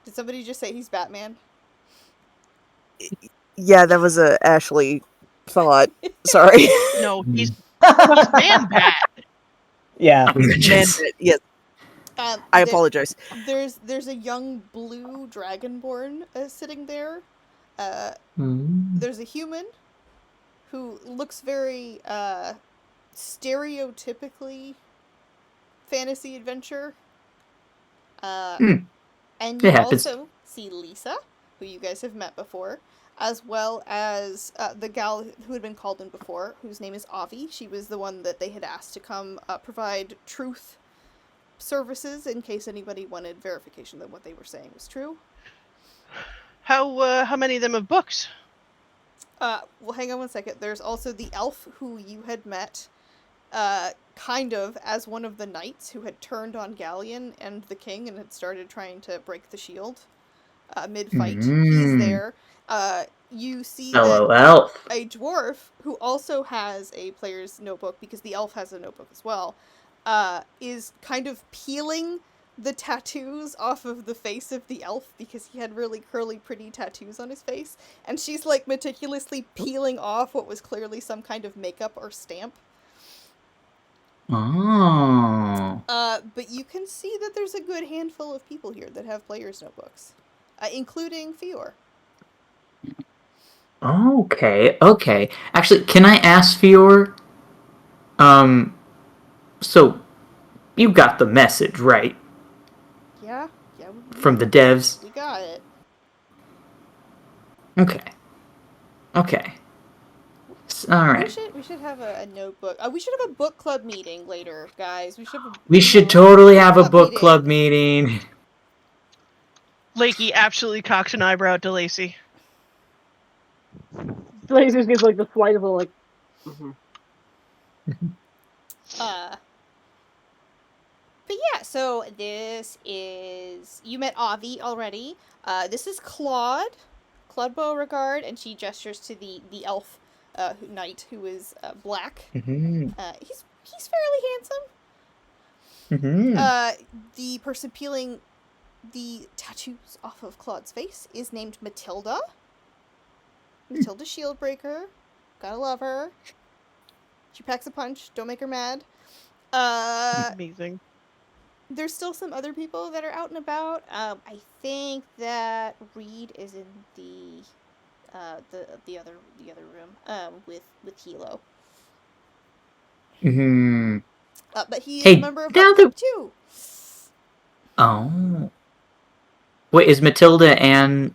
Did somebody just say he's Batman? Yeah, that was a Ashley thought. Sorry. No, he's Man Bat. Yeah. Yes. I apologize. There's a young blue dragonborn sitting there. Mm. There's a human who looks very stereotypically fantasy adventure. And you It happens. also see Lisa, who you guys have met before, as well as the gal who had been called in before, whose name is Avi. She was the one that they had asked to come provide truth services in case anybody wanted verification that what they were saying was true. How many of them have books? Well, hang on one second. There's also the elf who you had met, kind of as one of the knights who had turned on Galleon and the king and had started trying to break the shield mid-fight. He's there. You see Hello, that elf. a dwarf who also has a player's notebook, because the elf has a notebook as well, is kind of peeling the tattoos off of the face of the elf because he had really curly, pretty tattoos on his face. And she's like meticulously peeling off what was clearly some kind of makeup or stamp. Oh. But you can see that there's a good handful of people here that have player's notebooks, including Fior. Okay. Actually, can I ask Fior? So you got the message, right? Yeah. From the devs? We got it. Okay. Alright. We should have a notebook. We should have a book club meeting later, guys. We should totally have a book club meeting. Lakey absolutely cocks an eyebrow to Lacey. Blaze just gives like the slight of a like. But yeah, so this is... You met Avi already. This is Claude Beauregard, and she gestures to the elf knight who is black. He's fairly handsome. The person peeling the tattoos off of Claude's face is named Matilda. Matilda Shieldbreaker. Gotta love her. She packs a punch. Don't make her mad. Amazing. There's still some other people that are out and about. I think that Reed is in the other room with Hilo. But he is Hey, a member of now Book Club too. Oh. Wait, is Matilda and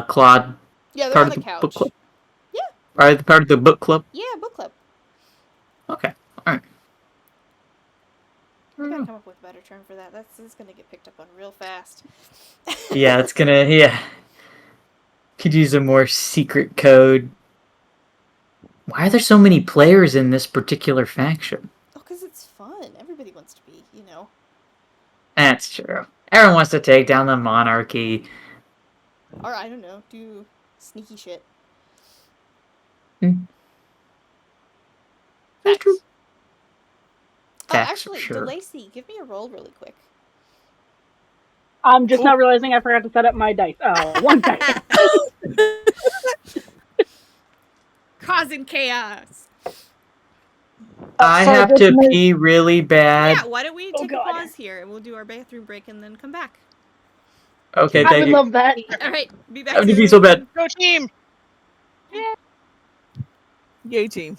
Claude Yeah, they're part on of the the book couch. club? Yeah. Are they part of the book club? Yeah, book club. Okay, alright. I gotta come up with a better term for that. This is gonna get picked up on real fast. Yeah, it's gonna, yeah. Could use a more secret code. Why are there so many players in this particular faction? Oh, because it's fun. Everybody wants to be, you know. That's true. Everyone wants to take down the monarchy. Or, I don't know, do sneaky shit. That's true. Oh, Facts, actually, sure. DeLacy, give me a roll really quick. I'm just now realizing I forgot to set up my dice. Oh, 1 second. Causing chaos. I sorry, have to pee really bad. Yeah, why don't we take a God. pause here and we'll do our bathroom break and then come back. Okay, I thank would you. love that. All right, be back I have to soon. pee so bad. Go team! Yay, team.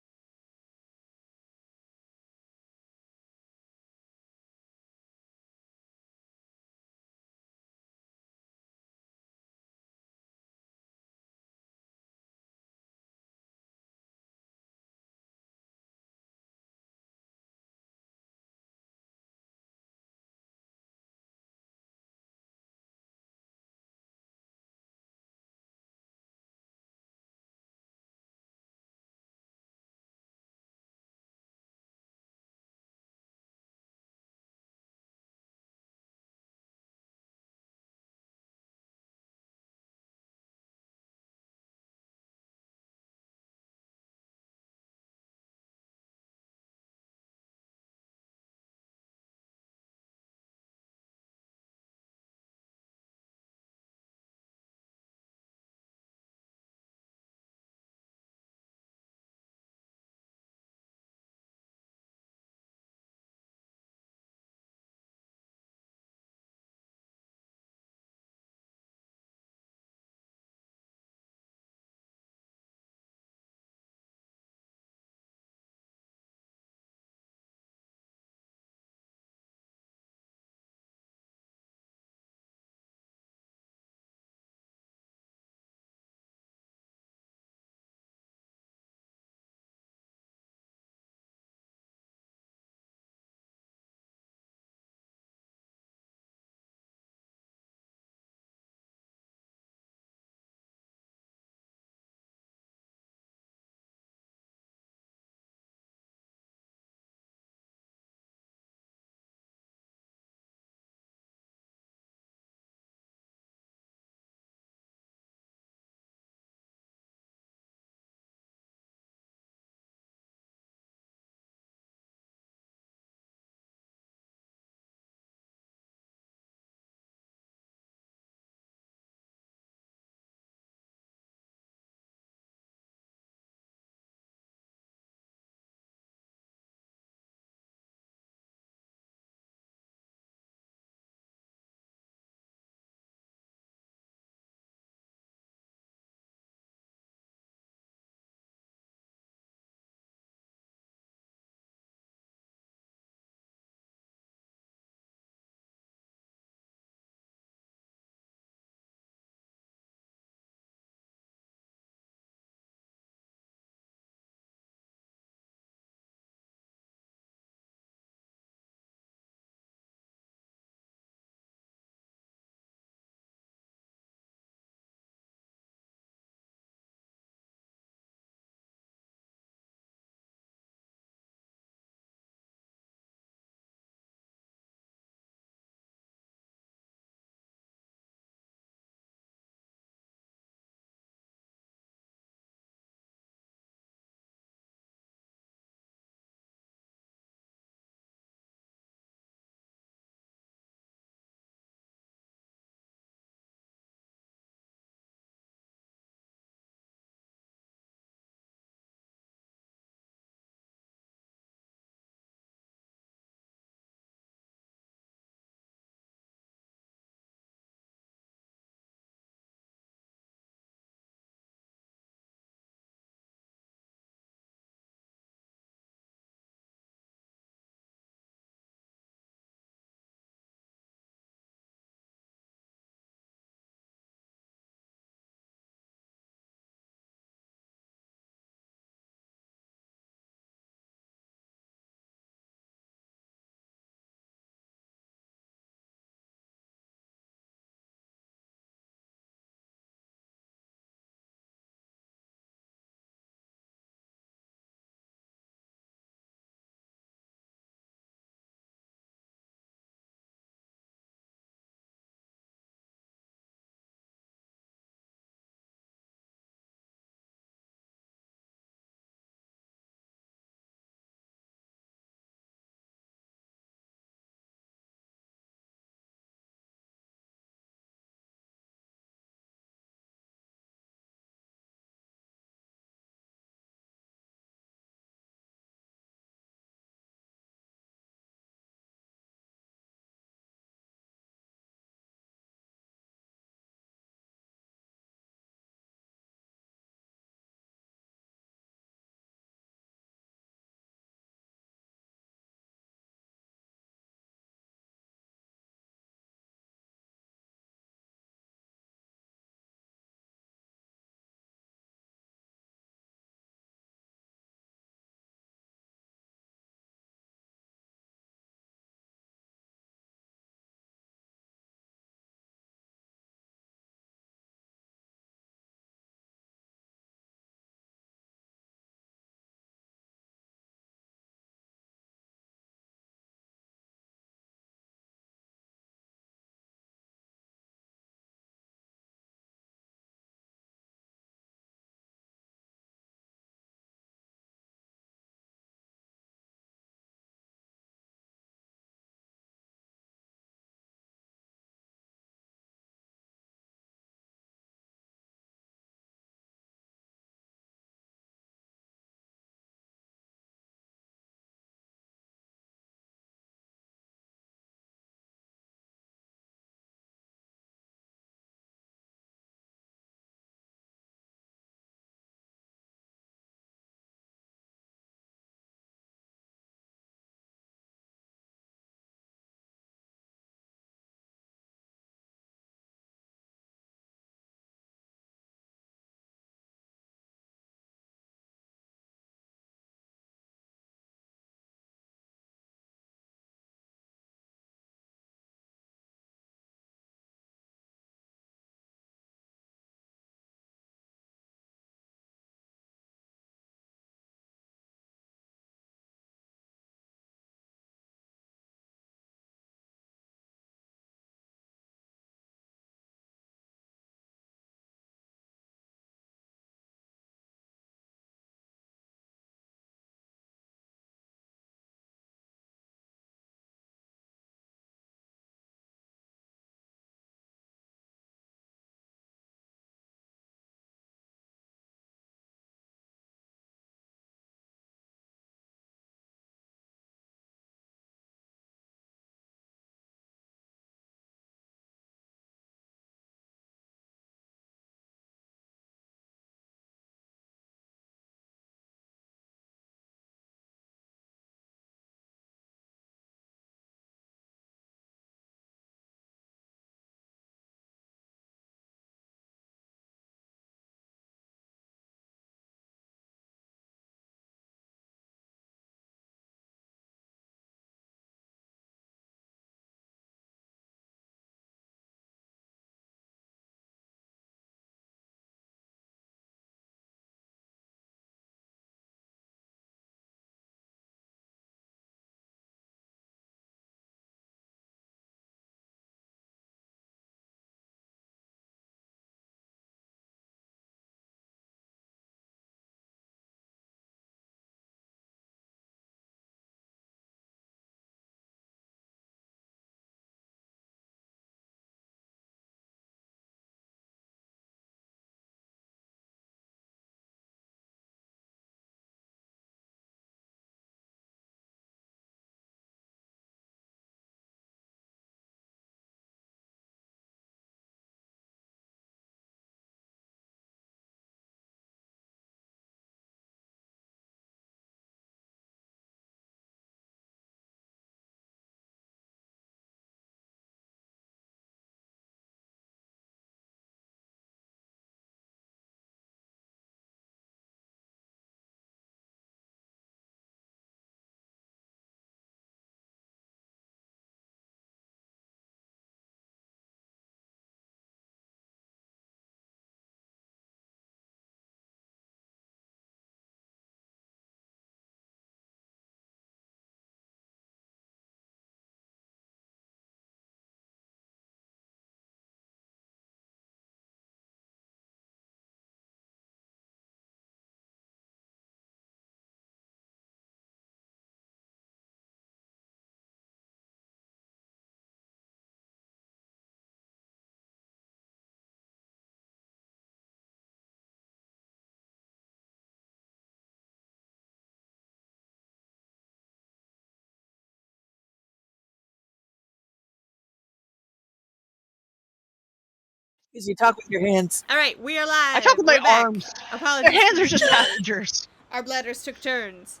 Because you talk with your hands. All right, we are live. I talk with my We're back. arms. Apologies. My hands are just passengers. Our bladders took turns.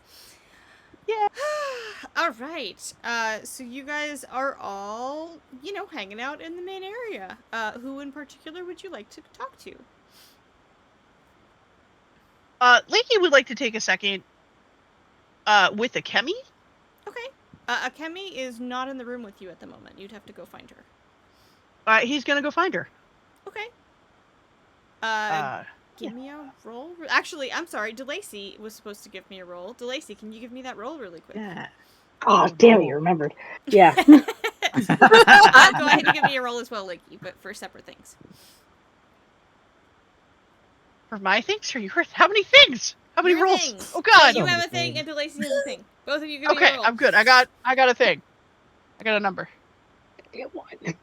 Yeah. All right. So you guys are all, hanging out in the main area. Who in particular would you like to talk to? Lakey would like to take a second with Akemi. Okay. Akemi is not in the room with you at the moment. You'd have to go find her. He's gonna go find her. Okay. Give me a roll. Actually, I'm sorry. DeLacy was supposed to give me a roll. DeLacy, can you give me that roll really quick? Yeah. Oh, damn it, you remembered. Yeah. Go ahead and give me a roll as well, Lakey, but for separate things. For my things or yours? How many things? How many Your rolls? things. Oh God! So you have a thing, and DeLacy has a thing. Both of you give me a Okay, roll. I'm good. I got a thing. I got a number. Get one.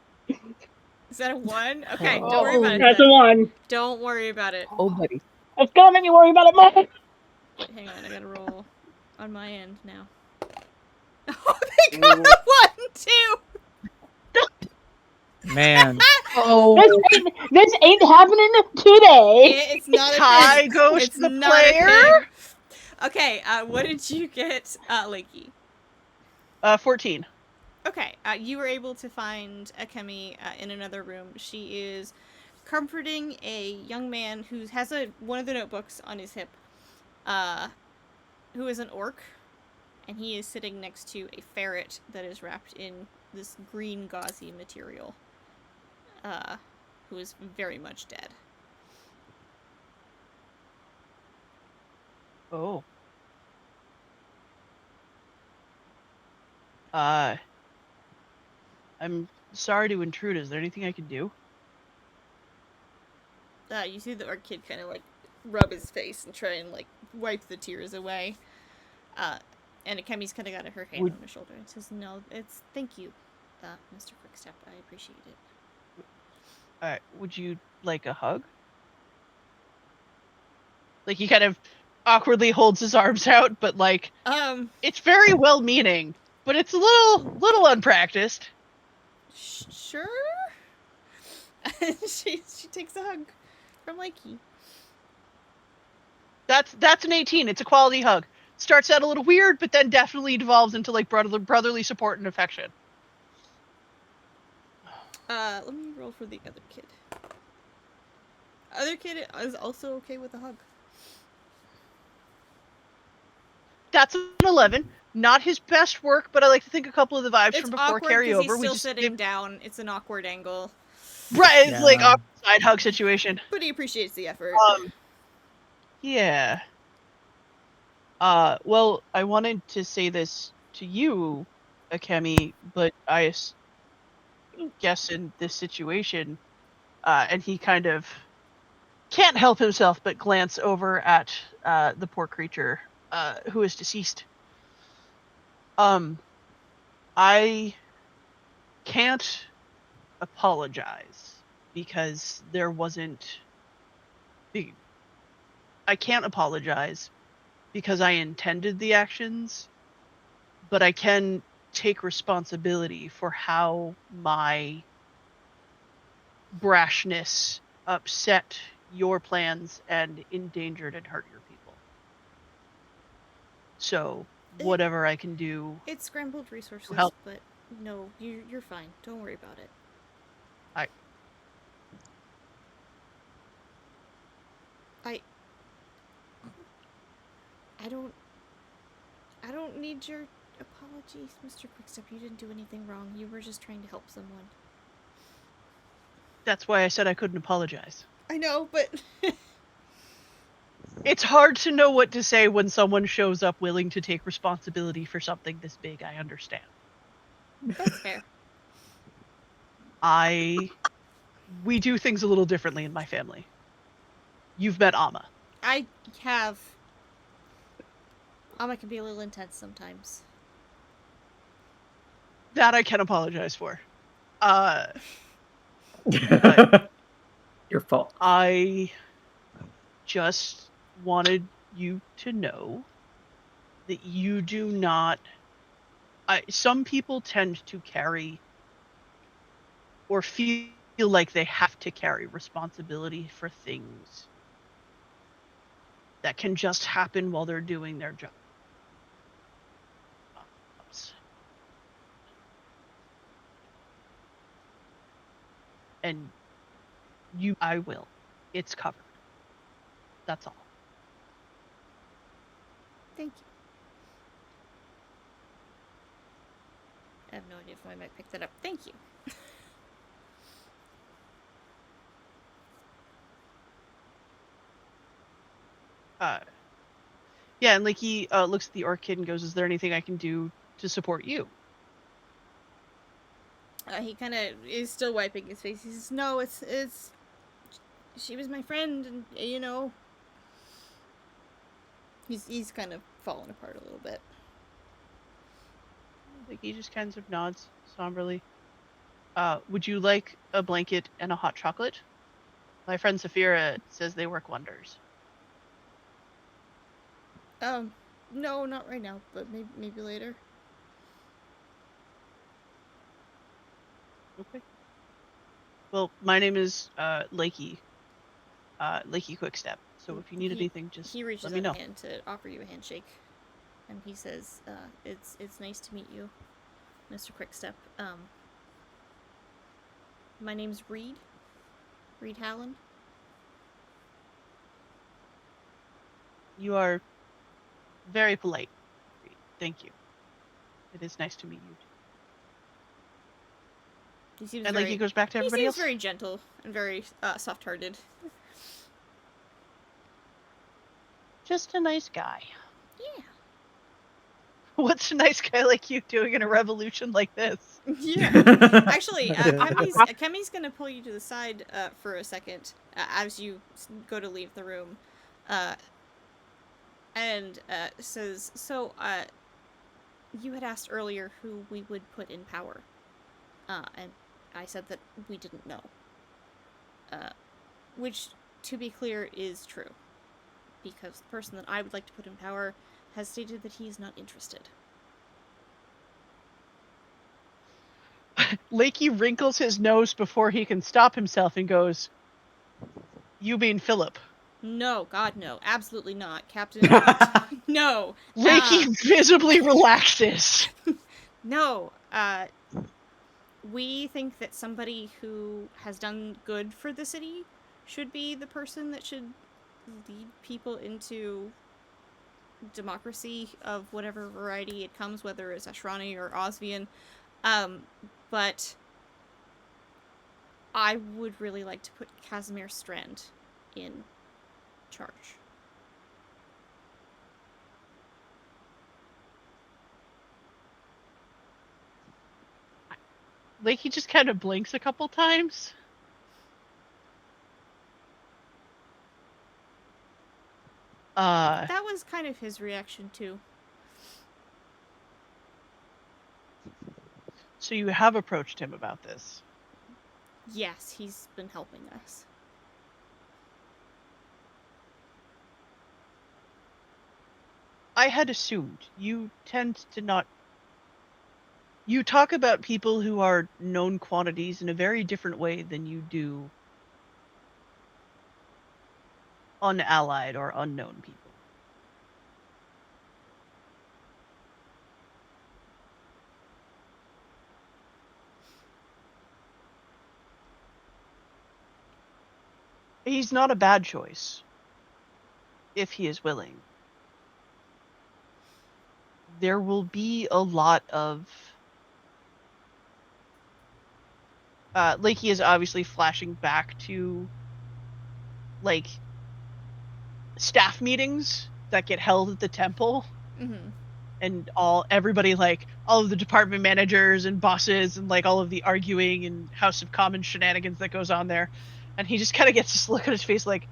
Is that a 1? Okay, Oh. don't worry about it. That's then. a 1. Don't worry about it. Oh, buddy. It's gonna make me worry about it more. Wait, hang on. I gotta roll on my end now. Oh, they got a 1, too! Man. This ain't happening today. It's not a Tie thing. goes It's to the not player. a thing. Okay, what did you get, Lakey? 14. Okay, you were able to find Akemi in another room. She is comforting a young man who has one of the notebooks on his hip, who is an orc, and he is sitting next to a ferret that is wrapped in this green gauzy material, who is very much dead. Oh. I'm sorry to intrude. Is there anything I can do? You see the orc kid kind of rub his face and try and wipe the tears away. And Akemi's kind of got her hand on his shoulder and says, "No, thank you, Mr. Quickstep. I appreciate it." Would you like a hug? He kind of awkwardly holds his arms out, but it's very well-meaning, but it's a little unpracticed. Sure. she takes a hug from Lakey. That's an 18. It's a quality hug. Starts out a little weird, but then definitely devolves into brotherly support and affection. Let me roll for the other kid. Other kid is also okay with a hug. That's an 11. Not his best work, but I like to think a couple of the vibes from before carry over. He's still sitting down. It's an awkward angle. Right, it's awkward side hug situation. But he appreciates the effort. Yeah. Well, I wanted to say this to you, Akemi, but I guess in this situation, and he kind of can't help himself but glance over at the poor creature who is deceased. I can't apologize because there wasn't... I can't apologize because I intended the actions, but I can take responsibility for how my brashness upset your plans and endangered and hurt your people. So, whatever I can do... It's scrambled resources, but no, you're fine. Don't worry about it. I don't need your apologies, Mr. Quickstep. You didn't do anything wrong. You were just trying to help someone. That's why I said I couldn't apologize. I know, but... It's hard to know what to say when someone shows up willing to take responsibility for something this big, I understand. That's fair. We do things a little differently in my family. You've met Amma. I have. Amma can be a little intense sometimes. That I can apologize for. Your fault. I just wanted you to know that you do not... some people tend to carry or feel feel like they have to carry responsibility for things that can just happen while they're doing their jobs. And I will. It's covered. That's all. Thank you. I have no idea if I might pick that up. Thank you. Yeah, and like he looks at the orc kid and goes, "Is there anything I can do to support you?" He kind of is still wiping his face. He says, "No, it's she was my friend, and you know." He's kind of fallen apart a little bit. Like he just kind of nods somberly. Would you like a blanket and a hot chocolate? My friend Saphira says they work wonders. No, not right now, but maybe later. Okay. Well, my name is Lakey. Lakey Quickstep. So if you need anything, just he reaches let me out know. a hand to offer you a handshake, and he says, "It's nice to meet you, Mr. Quickstep. My name's Reed. Reed Hallen." You are very polite. Thank you. It is nice to meet you. He seems and very, like he goes back to everybody else. He seems very gentle and very soft-hearted. Just a nice guy. Yeah. What's a nice guy like you doing in a revolution like this? Yeah. Actually, Kemi's gonna pull you to the side for a second as you go to leave the room, and says, "So, you had asked earlier who we would put in power, and I said that we didn't know. Which, to be clear, is true, because the person that I would like to put in power has stated that he's not interested." Lakey wrinkles his nose before he can stop himself and goes, "You mean Philip?" No, God, no. Absolutely not. Captain, no. Lakey visibly relaxes. No, we think that somebody who has done good for the city should be the person that should lead people into democracy of whatever variety it comes, whether it's Ashrani or Osvian. But I would really like to put Casimir Strand in charge. Lakey just kind of blinks a couple times. That was kind of his reaction too. So you have approached him about this? Yes, he's been helping us. I had assumed. You tend to not... You talk about people who are known quantities in a very different way than you do unallied or unknown people. He's not a bad choice, if he is willing. There will be a lot of... Lakey is obviously flashing back to, like, staff meetings that get held at the temple. Mm-hmm. And everybody, like, all of the department managers and bosses and, like, all of the arguing and House of Commons shenanigans that goes on there. And he just kind of gets this look on his face like,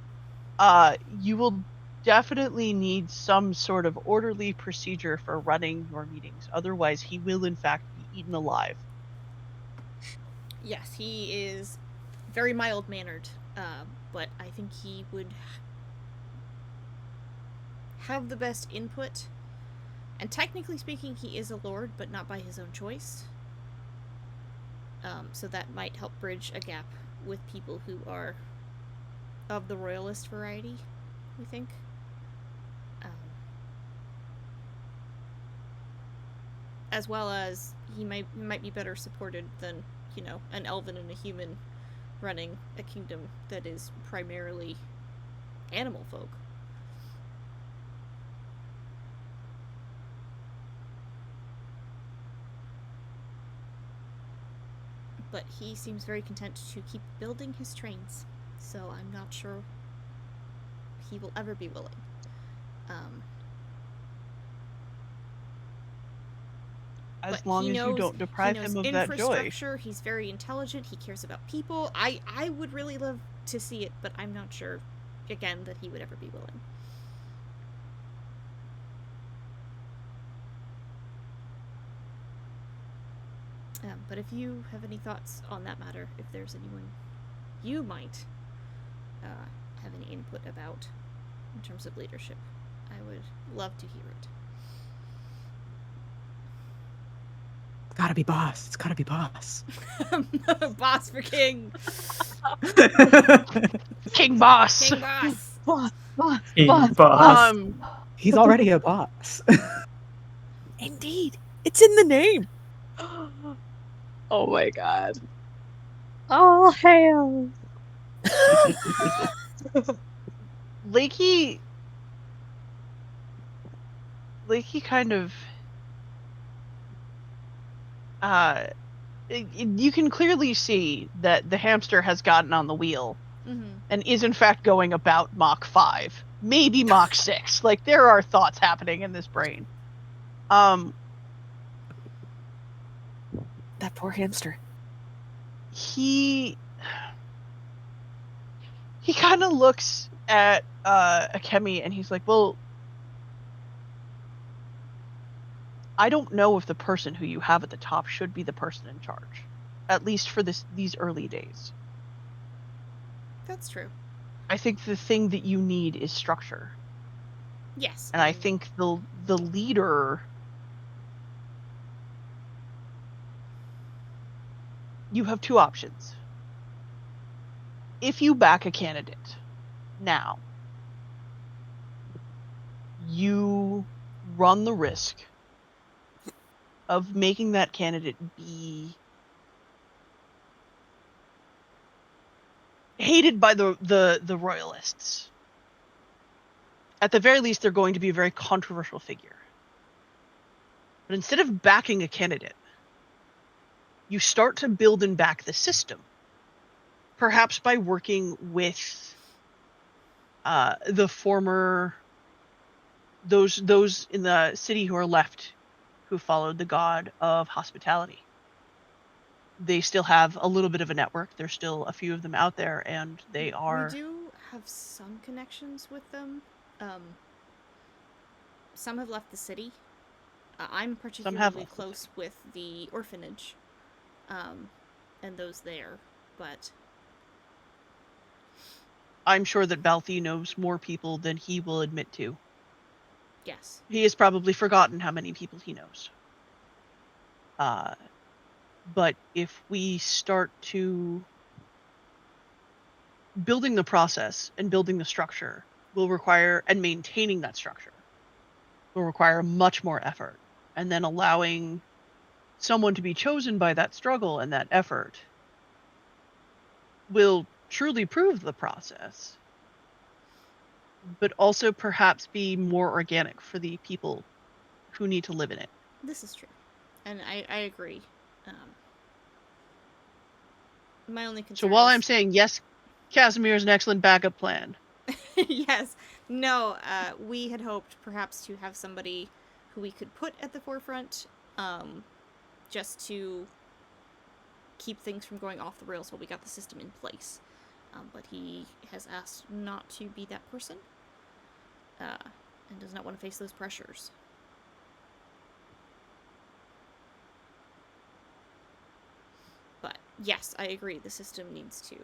you will definitely need some sort of orderly procedure for running your meetings. Otherwise, he will, in fact, be eaten alive. Yes, he is very mild-mannered, but I think he would have the best input. And technically speaking, he is a lord, but not by his own choice. So that might help bridge a gap with people who are of the royalist variety, we think. As well as he might be better supported than, an elven and a human running a kingdom that is primarily animal folk. But he seems very content to keep building his trains, so I'm not sure he will ever be willing. As long as you don't deprive him of that joy. Infrastructure, he's very intelligent, he cares about people. I would really love to see it, but I'm not sure, again, that he would ever be willing. But if you have any thoughts on that matter, if there's anyone you might have any input about in terms of leadership, I would love to hear it. It's gotta be boss. It's gotta be boss. Boss for king. King boss. King boss. Boss. He's already a boss. Indeed. It's in the name. Oh my god. All hail. Lakey kind of you can clearly see that the hamster has gotten on the wheel and is in fact going about Mach 5, maybe Mach 6. Like, there are thoughts happening in this brain. That poor hamster. He kind of looks at Akemi and he's like, well, I don't know if the person who you have at the top should be the person in charge, at least for these early days. That's true. I think the thing that you need is structure. Yes. And I think the leader, you have two options. If you back a candidate now, you run the risk of making that candidate be hated by the royalists. At the very least, they're going to be a very controversial figure. But instead of backing a candidate, you start to build and back the system. Perhaps by working with the former, those in the city who are left, who followed the god of hospitality. They still have a little bit of a network. There's still a few of them out there, and they are... We do have some connections with them. Some have left the city. I'm particularly close with the orphanage, and those there, but... I'm sure that Balthi knows more people than he will admit to. Yes. He has probably forgotten how many people he knows. But if we start to... building the process and building the structure will require, and maintaining that structure will require much more effort. And then allowing someone to be chosen by that struggle and that effort will truly prove the process, but also perhaps be more organic for the people who need to live in it. This is true. And I agree. My only concern So while I'm saying yes, Casimir is an excellent backup plan. Yes. No, we had hoped perhaps to have somebody who we could put at the forefront, just to keep things from going off the rails while we got the system in place. But he has asked not to be that person, and does not want to face those pressures. But yes, I agree, the system needs to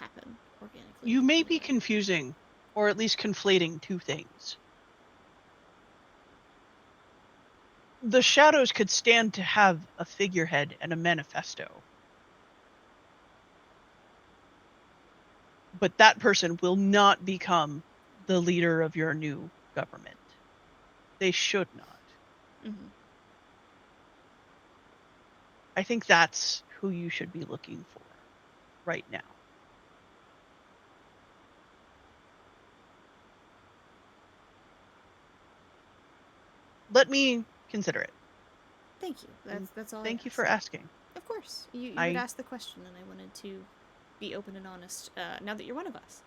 happen organically. You may be confusing, or at least conflating, two things. The Shadows could stand to have a figurehead and a manifesto. But that person will not become the leader of your new government. They should not. Mm-hmm. I think that's who you should be looking for right now. Let me consider it. Thank you. That's all. Thank you for asking. Of course, you would ask the question, and I wanted to be open and honest. Now that you're one of us.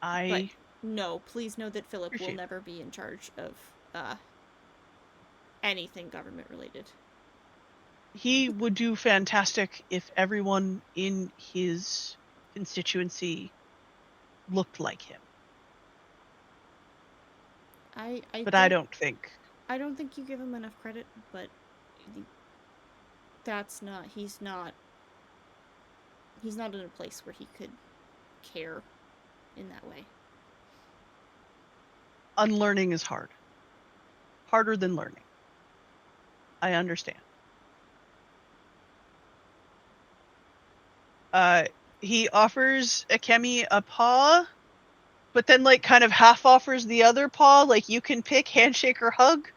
But no, please know that Philip will never be in charge of anything government related. He would do fantastic if everyone in his constituency looked like him. I don't think. I don't think you give him enough credit, but that's not. He's not in a place where he could care in that way. Unlearning is hard. Harder than learning. I understand. He offers Akemi a paw, but then like kind of half offers the other paw, like you can pick handshake or hug.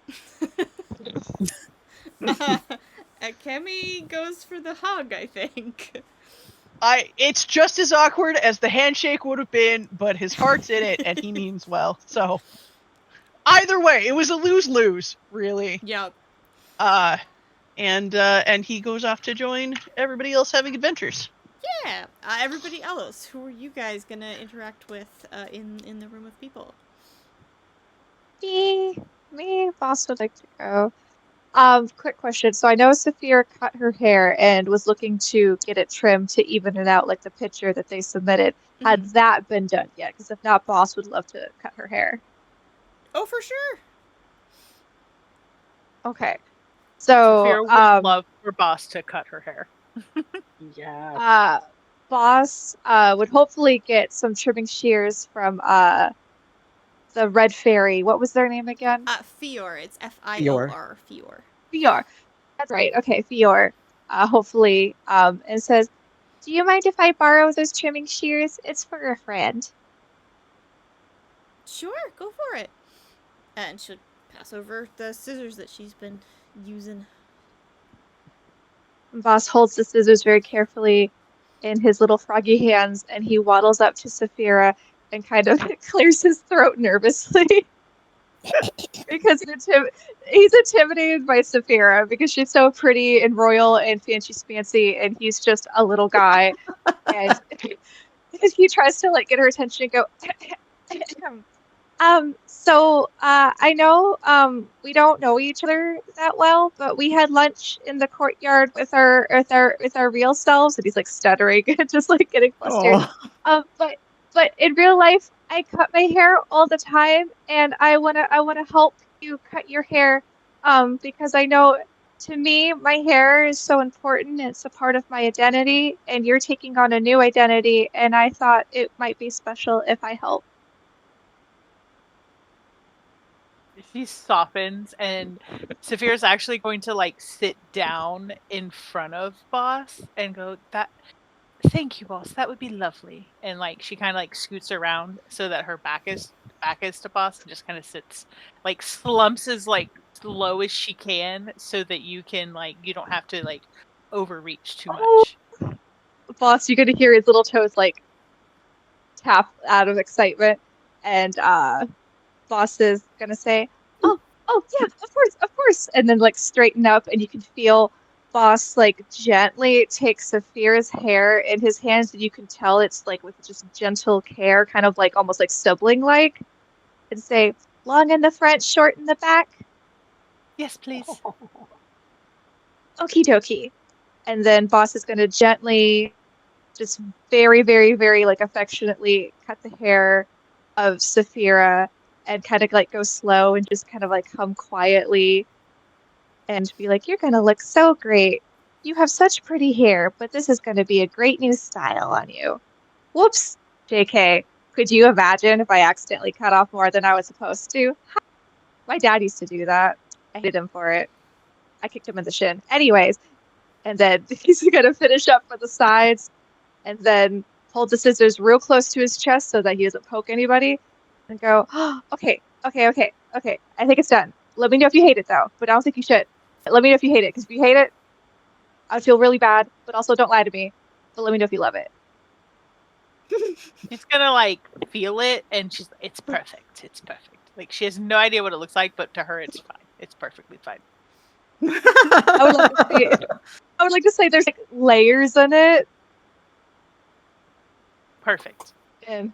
Akemi goes for the hug, I think. It's just as awkward as the handshake would have been, but his heart's in it and he means well. So either way, it was a lose-lose, really. Yep. And he goes off to join everybody else having adventures. Yeah. Everybody else, who are you guys gonna interact with in the room of people? Me, Boss would like to go. Quick question. So I know Saphira cut her hair and was looking to get it trimmed to even it out, like the picture that they submitted. Mm-hmm. Had that been done yet? Because if not, Boss would love to cut her hair. Oh, for sure. Okay. So Saphira would love for Boss to cut her hair. Yeah. Boss would hopefully get some trimming shears from the Red Fairy. What was their name again? Fior. It's Fior. Fior. Fior. That's right. Okay, Fior. Hopefully, and says, "Do you mind if I borrow those trimming shears? It's for a friend." Sure, go for it. And she'll pass over the scissors that she's been using. Boss holds the scissors very carefully in his little froggy hands, and he waddles up to Saphira and kind of clears his throat nervously. Because he's intimidated by Saphira because she's so pretty and royal and fancy, and he's just a little guy. And he tries to like get her attention and go, so I know we don't know each other that well, but we had lunch in the courtyard with our real selves, and he's like stuttering, just like getting flustered. But in real life, I cut my hair all the time, and I wanna help you cut your hair, because I know to me my hair is so important. It's a part of my identity, and you're taking on a new identity, and I thought it might be special if I help. She softens, and Saphira's actually going to like sit down in front of Boss and go, thank you, Boss, that would be lovely. And like she kind of like scoots around so that her back is to Boss, and just kind of sits, like slumps as like low as she can so that you don't have to like overreach too much. Boss, you're gonna hear his little toes like tap out of excitement, and Boss is gonna say, oh yeah, of course, and then like straighten up, and you can feel Boss like gently take Saphira's hair in his hands, and you can tell it's like with just gentle care, kind of like almost like sibling like, and say, long in the front, short in the back. Yes, please. Okie dokie. And then Boss is gonna gently, just very, very, very like affectionately cut the hair of Saphira and kind of like go slow and just kind of like come quietly and be like, you're going to look so great. You have such pretty hair, but this is going to be a great new style on you. Whoops, JK. Could you imagine if I accidentally cut off more than I was supposed to? My dad used to do that. I hated him for it. I kicked him in the shin. Anyways, and then he's going to finish up for the sides. And then hold the scissors real close to his chest so that he doesn't poke anybody, and go, oh, okay. I think it's done. Let me know if you hate it, though, but I don't think you should. Let me know if you hate it, because if you hate it, I'd feel really bad, but also don't lie to me. But let me know if you love it. She's gonna like feel it, and it's perfect. It's perfect. Like she has no idea what it looks like, but to her, it's fine. It's perfectly fine. I would like to say there's like layers in it. Perfect. And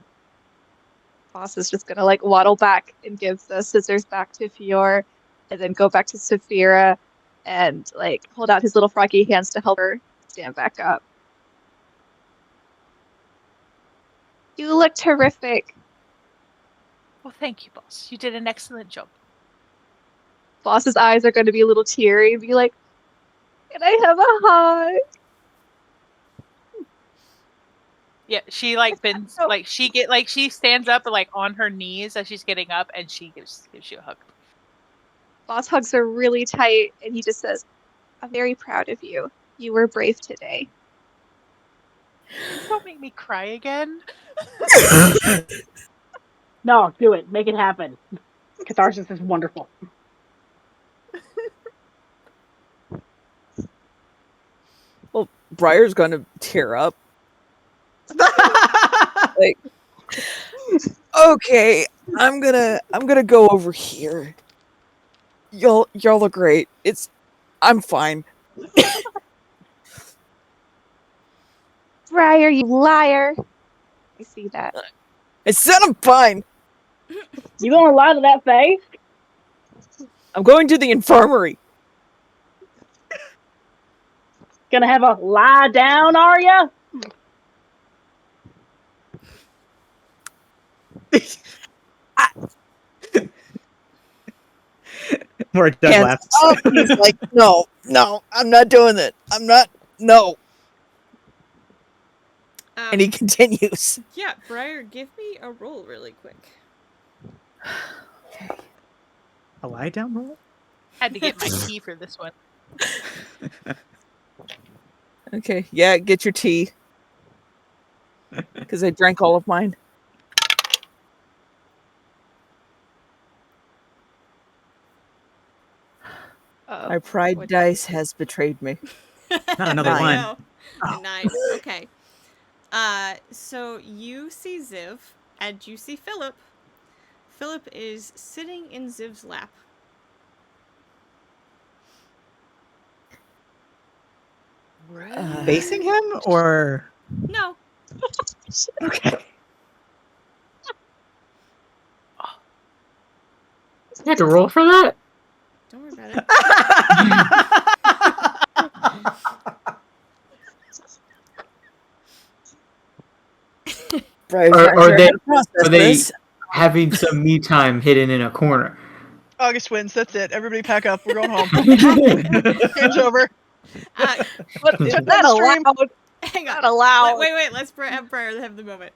Boss is just gonna like waddle back and give the scissors back to Fior, and then go back to Saphira and like hold out his little froggy hands to help her stand back up. You look terrific. Well, thank you, boss. You did an excellent job. Boss's eyes are going to be a little teary and be like, "Can I have a hug?" Yeah, she like bends, like she stands up like on her knees as she's getting up, and she gives you a hug. Boss hugs her really tight, and he just says, "I'm very proud of you. You were brave today." Please don't make me cry again. No, do it. Make it happen. Catharsis is wonderful. Well, Briar's gonna tear up. Like, okay, I'm gonna go over here. Y'all are great. I'm fine. Briar, you liar. I see that. I said I'm fine. You gonna lie to that face? I'm going to the infirmary. Gonna have a lie down, are ya? More Doug Hands laughs. up. He's like, no, I'm not doing it. I'm not. No. And he continues. Yeah, Briar, give me a roll really quick. Okay. A lie down roll? Had to get my tea for this one. Okay, yeah, get your tea. Because I drank all of mine. My pride dice has betrayed me. Not another one. No. Oh. 9. Okay. So you see Ziv, and you see Philip. Philip is sitting in Ziv's lap. Facing him, or No. okay? You had to roll for that? Don't worry about it. Are they having some me time hidden in a corner? August wins. That's it. Everybody pack up. We're going home. Game's over. What is that allowed? Hang on. Not allowed. Wait. Let's have Briar have the moment.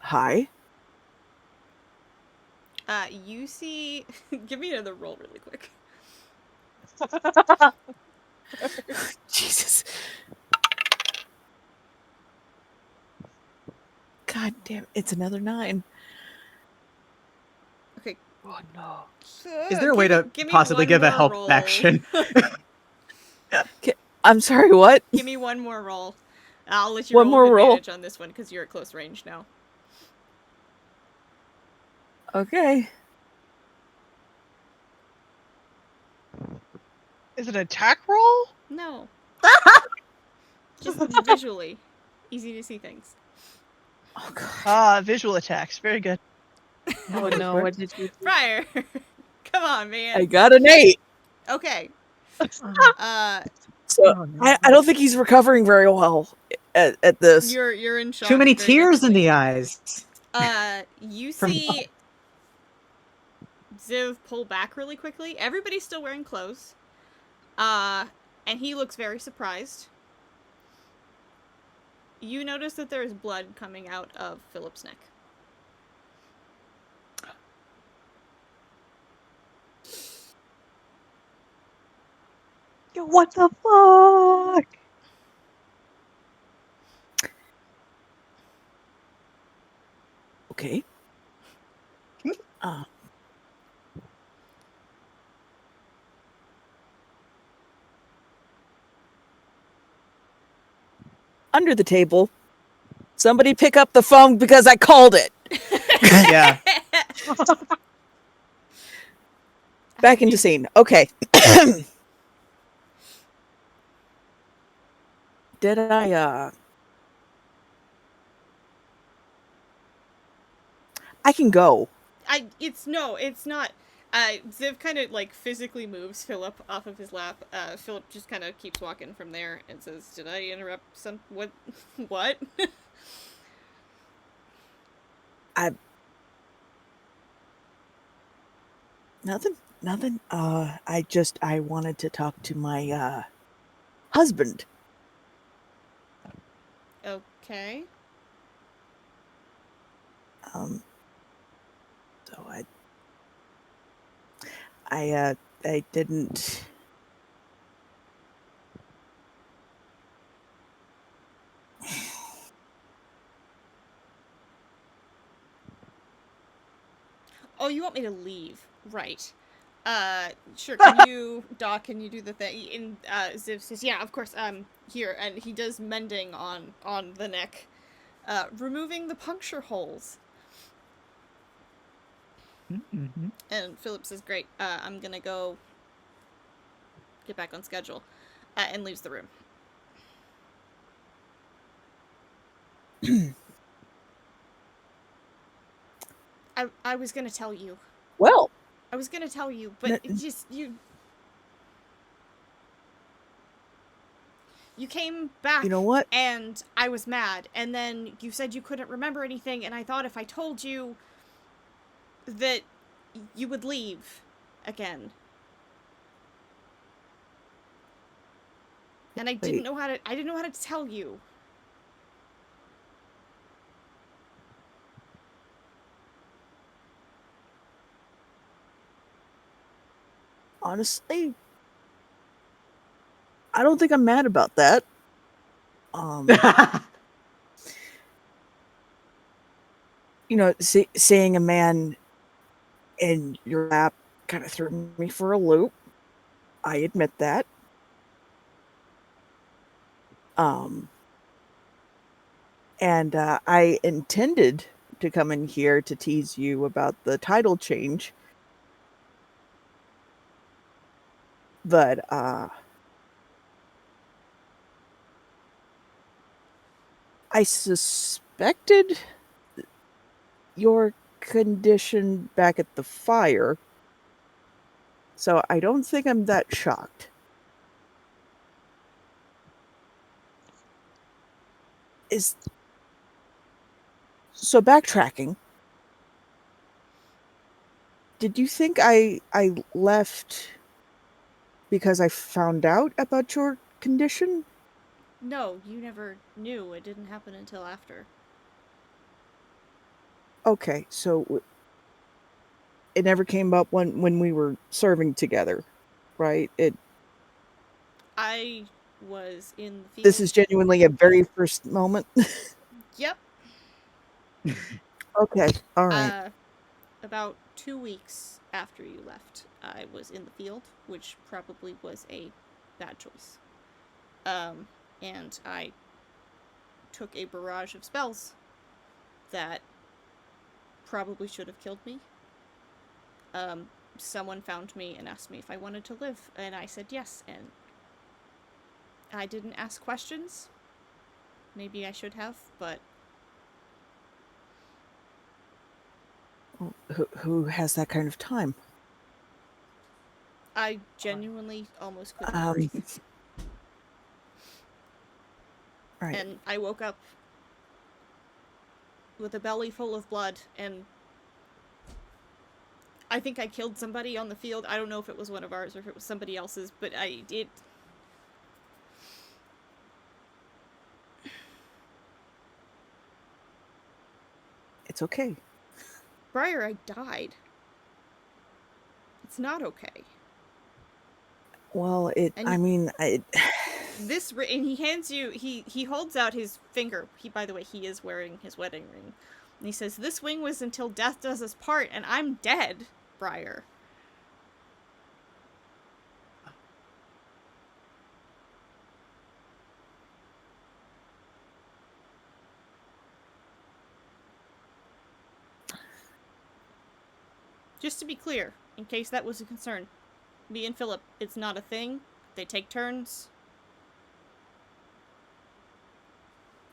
Hi. You see... Give me another roll really quick. Jesus. God damn, it's another 9. Okay. Oh no. Is there a way to possibly give a help roll. action? I'm sorry, what? Give me one more roll. I'll let you One more roll with roll? advantage on this one because you're at close range now. Okay. Is it an attack roll? No. Just visually. Easy to see things. Oh god. Ah, visual attacks. Very good. Oh no, what did you do? Briar! Come on, man. I got an 8. Okay. So I don't think he's recovering very well at this. You're in shock. Too many very tears in definitely. the eyes. You see Ziv pull back really quickly. Everybody's still wearing clothes. And he looks very surprised. You notice that there is blood coming out of Philip's neck. What the fuck? Okay. Under the table. Somebody pick up the phone because I called it. Yeah. Back into scene. Okay. Did I I can go. It's not. Ziv kind of like physically moves Philip off of his lap. Philip just kind of keeps walking from there and says, "Did I interrupt some? What? What?" Nothing. I wanted to talk to my husband. Okay. So I didn't. Oh, you want me to leave? Right. Sure. Can you, Doc? Can you do the thing? And Ziv says, "Yeah, of course. Here," and he does mending on the neck, removing the puncture holes. Mm-hmm. And Philip says, "Great. I'm gonna go get back on schedule," and leaves the room. I was gonna tell you. Well, I was gonna tell you, but just you came back, you know what? and I was mad, and then you said you couldn't remember anything, and I thought if I told you that you would leave again. And I didn't know how to tell you. Honestly, I don't think I'm mad about that. Seeing a man in your lap kind of threw me for a loop. I admit that. And I intended to come in here to tease you about the title change. But I suspected your condition back at the fire. So I don't think I'm that shocked. So backtracking. Did you think I left because I found out about your condition? No, you never knew. It didn't happen until after. Okay, so it never came up when we were serving together, right? I was in the field. This is genuinely a very first moment. Yep. Okay, all right. About 2 weeks after you left, I was in the field, which probably was a bad choice. And I took a barrage of spells that probably should have killed me. Someone found me and asked me if I wanted to live, and I said yes, and I didn't ask questions. Maybe I should have, but Who has that kind of time? I genuinely almost couldn't breathe. Right. And I woke up with a belly full of blood, and I think I killed somebody on the field. I don't know if it was one of ours or if it was somebody else's, but It's okay. Briar, I died. It's not okay. Well, And this and he hands you he holds out his finger. By the way, he is wearing his wedding ring. And he says, "This ring was until death does us part, and I'm dead, Briar." Just to be clear, in case that was a concern, me and Philip, it's not a thing. They take turns.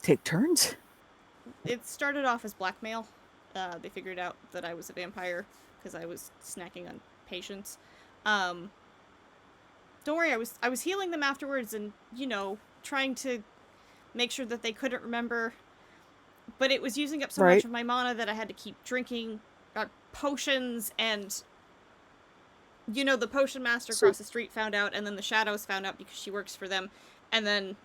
Take turns? It started off as blackmail. They figured out that I was a vampire because I was snacking on patients. Don't worry, I was healing them afterwards and, trying to make sure that they couldn't remember. But it was using up so much of my mana that I had to keep drinking potions, and the potion master across the street found out, and then the shadows found out because she works for them, and then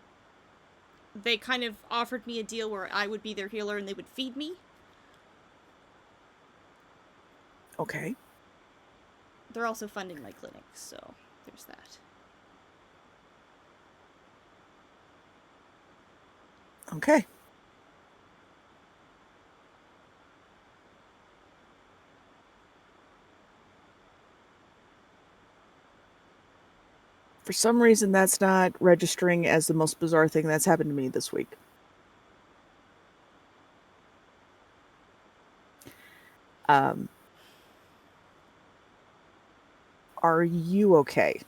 they kind of offered me a deal where I would be their healer and they would feed me. Okay. They're also funding my clinic, so there's that. Okay. For some reason, that's not registering as the most bizarre thing that's happened to me this week. Are you okay?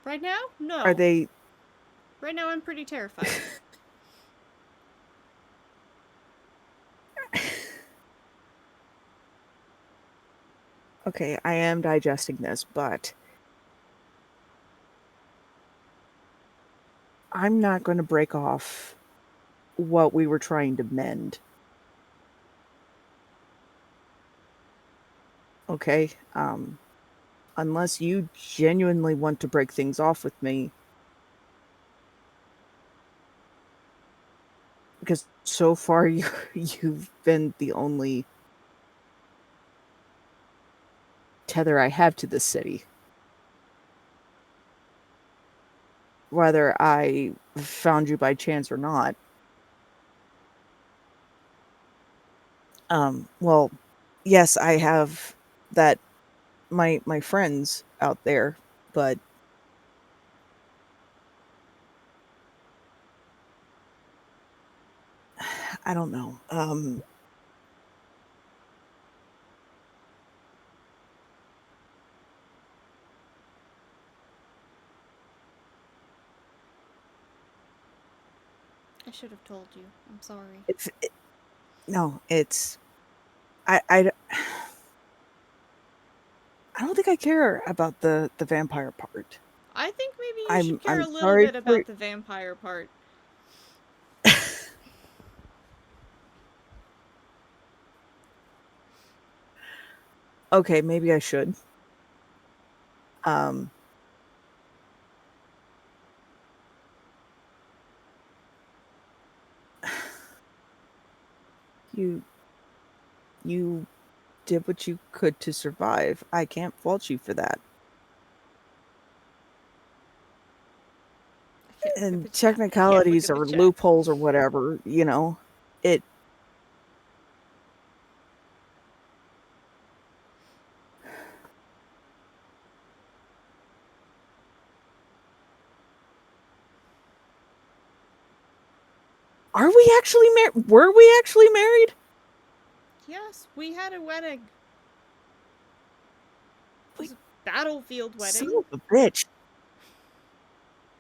Right now? No. Are they... Right now, I'm pretty terrified. Okay, I am digesting this, but I'm not going to break off what we were trying to mend. Okay? Unless you genuinely want to break things off with me. Because so far you've been the only tether I have to this city. Whether I found you by chance or not. Well, yes, I have that my friends out there, but I don't know. I should have told you. I'm sorry. I don't think I care about the vampire part. I think maybe you should care I'm a little sorry bit about the vampire part. Okay, maybe I should. You did what you could to survive. I can't fault you for that. And technicalities or loopholes or whatever, it... Are we actually married? Were we actually married? Yes, we had a wedding. It was a battlefield wedding. Son of a bitch.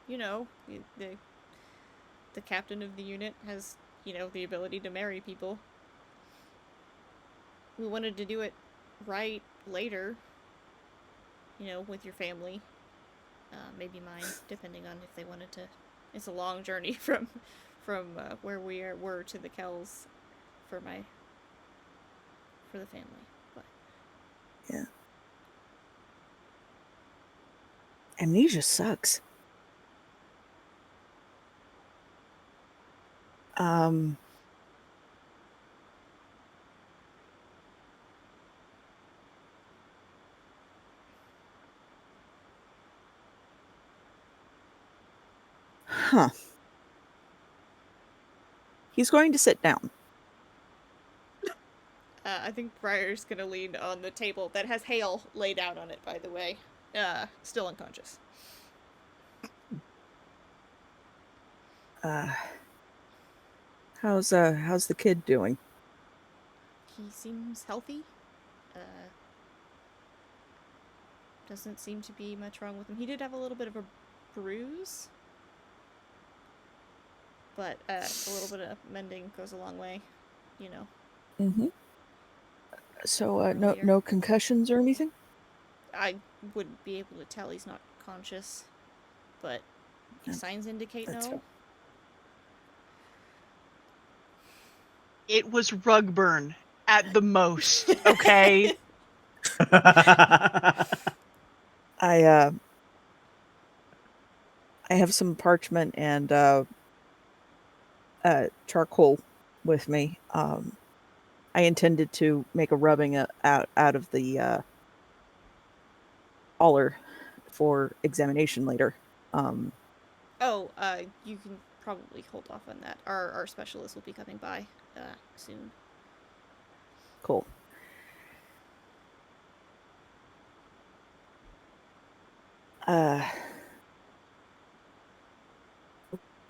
The captain of the unit has, the ability to marry people. We wanted to do it right later, with your family. Maybe mine, depending on if they wanted to. It's a long journey from where we were to the Kells for the family. But yeah, amnesia sucks. Huh. He's going to sit down. I think Briar's gonna lean on the table that has Hale laid out on it, by the way. Still unconscious. How's the kid doing? He seems healthy. Doesn't seem to be much wrong with him. He did have a little bit of a bruise, but a little bit of mending goes a long way, you know. Mm-hmm. So, no concussions or anything? I wouldn't be able to tell. He's not conscious, but signs indicate no. Fair. It was rug burn at the most, okay? I have some parchment and charcoal with me. I intended to make a rubbing out of the collar for examination later. You can probably hold off on that. Our specialist will be coming by soon. Cool.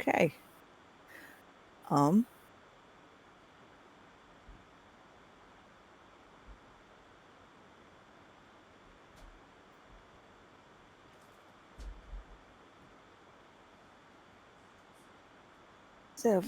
Okay. So,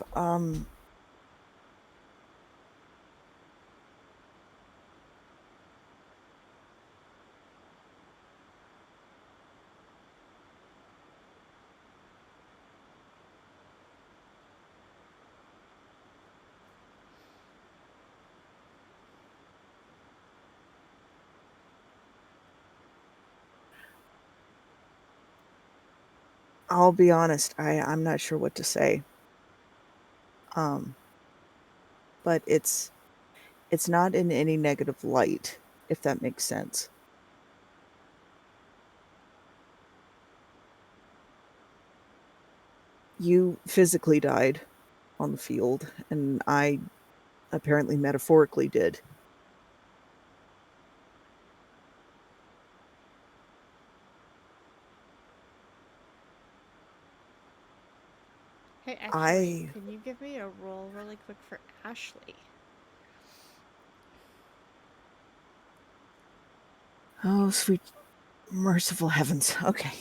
I'll be honest, I'm not sure what to say. But it's not in any negative light, if that makes sense. You physically died on the field, and I apparently metaphorically did. Hey, actually, can you give me a roll really quick for Ashley? Oh, sweet, merciful heavens. Okay.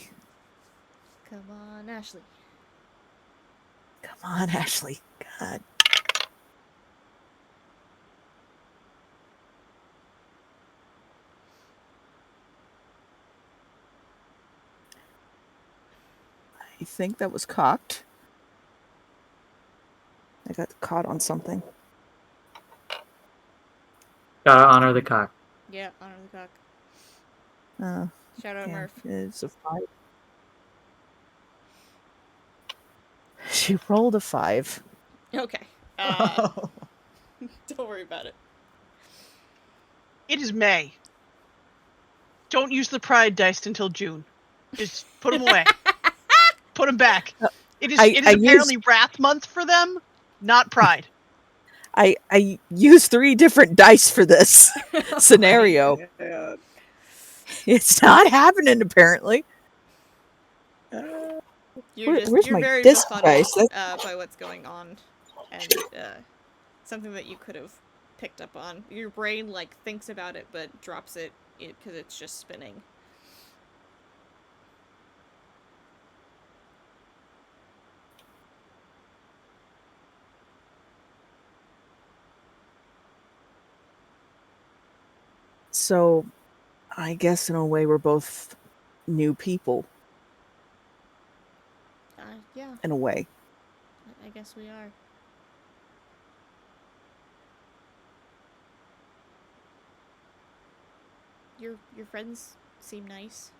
Come on, Ashley. Come on, Ashley. God. I think that was cocked. I got caught on something. Gotta honor the cock. Yeah, honor the cock. Shout out Murph. It's a 5. She rolled a 5. Okay. Don't worry about it. It is May. Don't use the pride dice until June. Just put them away. Put them back. It is apparently Wrath Month for them, not Pride. I used 3 different dice for this scenario. It's not happening, apparently. Where's my very disc befuddled dice? by what's going on, and something that you could have picked up on. Your brain thinks about it but drops it because it's just spinning. So, I guess in a way we're both new people. Yeah. In a way. I guess we are. Your friends seem nice.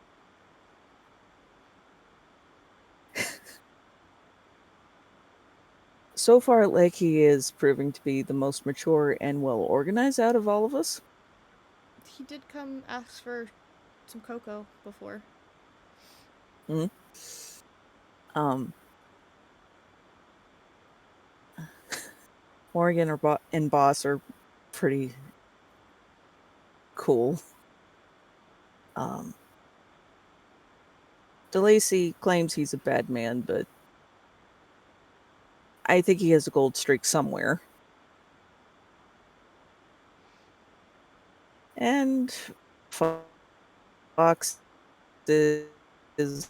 So far, Lecky is proving to be the most mature and well organized out of all of us. He did come ask for some cocoa before. Morgan and Boss are pretty cool. DeLacy claims he's a bad man, but I think he has a gold streak somewhere. And Fox is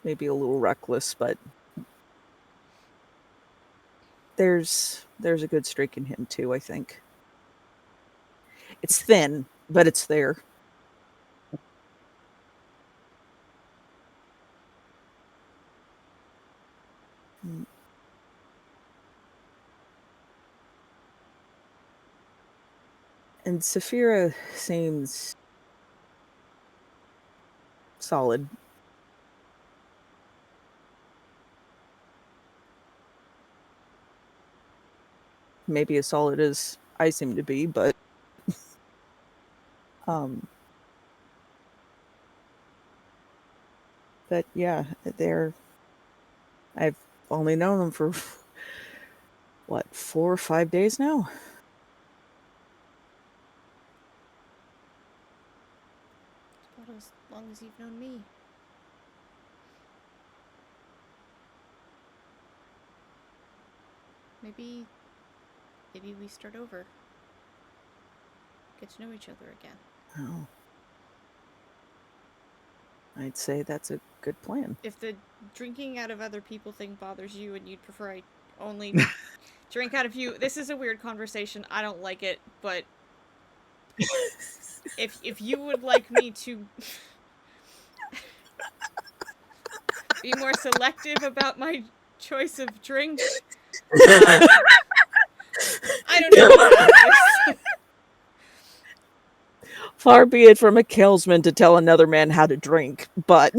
maybe a little reckless, but there's a good streak in him too, I think. It's thin, but it's there. And Saphira seems solid. Maybe as solid as I seem to be, but but yeah, I've only known them for what, 4 or 5 days now? About as long as you've known me. Maybe we start over. Get to know each other again. Oh. I'd say that's a good plan. If the drinking out of other people thing bothers you and you'd prefer I only drink out of you, this is a weird conversation. I don't like it, but if you would like me to be more selective about my choice of drink, I don't know about this. Far be it from a Kelsman to tell another man how to drink, but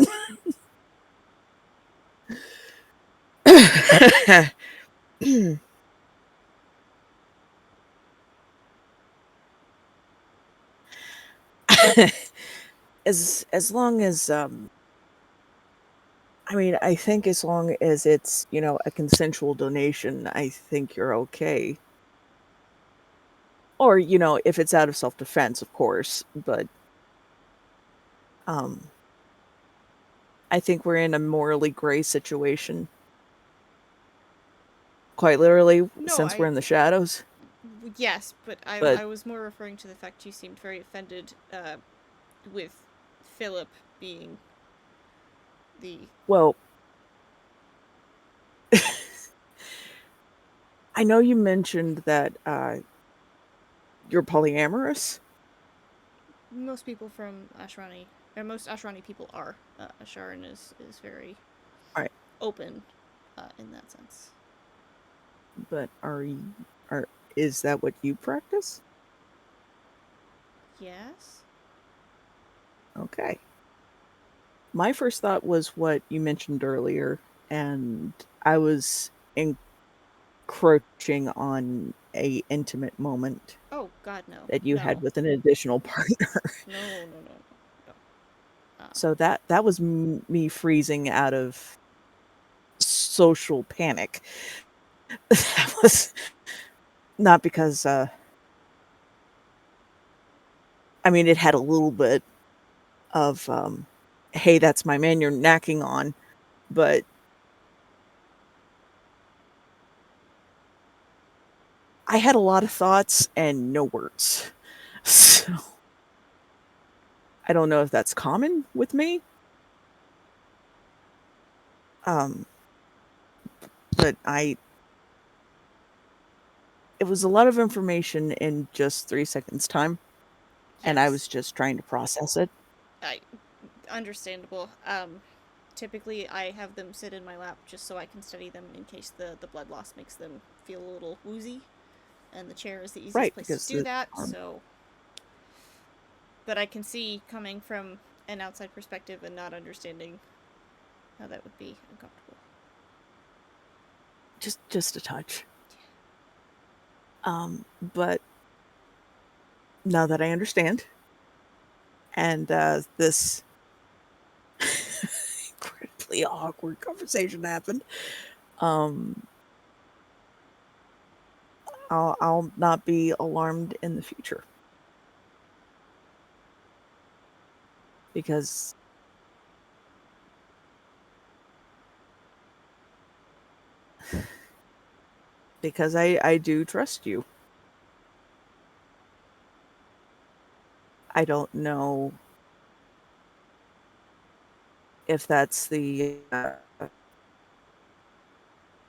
as long as I mean, I think as long as it's, a consensual donation, I think you're okay. Or, if it's out of self-defense, of course, but I think we're in a morally gray situation. Quite literally, since we're in the shadows. Yes, but I was more referring to the fact you seemed very offended with Philip being the... Well, I know you mentioned that you're polyamorous. Most people from Ashrani, or most Ashrani people are. Asharan is very open in that sense. But is that what you practice? Yes. Okay. My first thought was what you mentioned earlier, and I was encroaching on a intimate moment. Oh God, no. That you had with an additional partner. No. So that was me freezing out of social panic. That was not because I mean, it had a little bit of hey, that's my man you're knacking on, but I had a lot of thoughts and no words. So I don't know if that's common with me. But it was a lot of information in just 3 seconds time. Yes. And I was just trying to process it. Understandable. Typically I have them sit in my lap just so I can study them in case the blood loss makes them feel a little woozy. And the chair is the easiest place to do that, so... But I can see coming from an outside perspective and not understanding how that would be uncomfortable. Just a touch. But now that I understand, and this incredibly awkward conversation happened, I'll not be alarmed in the future. Because I do trust you. I don't know if that's the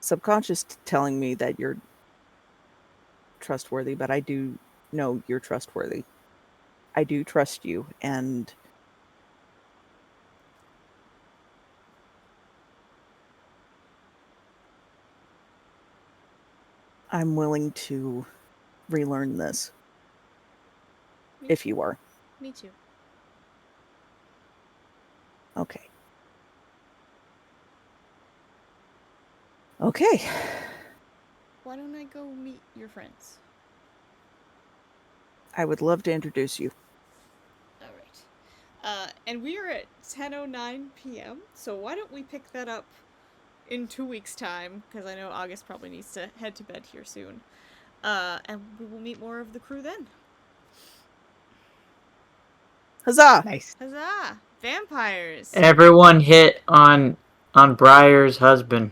subconscious telling me that you're trustworthy, but I do know you're trustworthy. I do trust you, and I'm willing to relearn this. If you are. Me too. Okay. Okay. Why don't I go meet your friends? I would love to introduce you. All right. And we are at 10:09 p.m. So why don't we pick that up in 2 weeks' time? Because I know August probably needs to head to bed here soon. And we will meet more of the crew then. Huzzah! Nice. Huzzah! Vampires. Everyone hit on Briar's husband.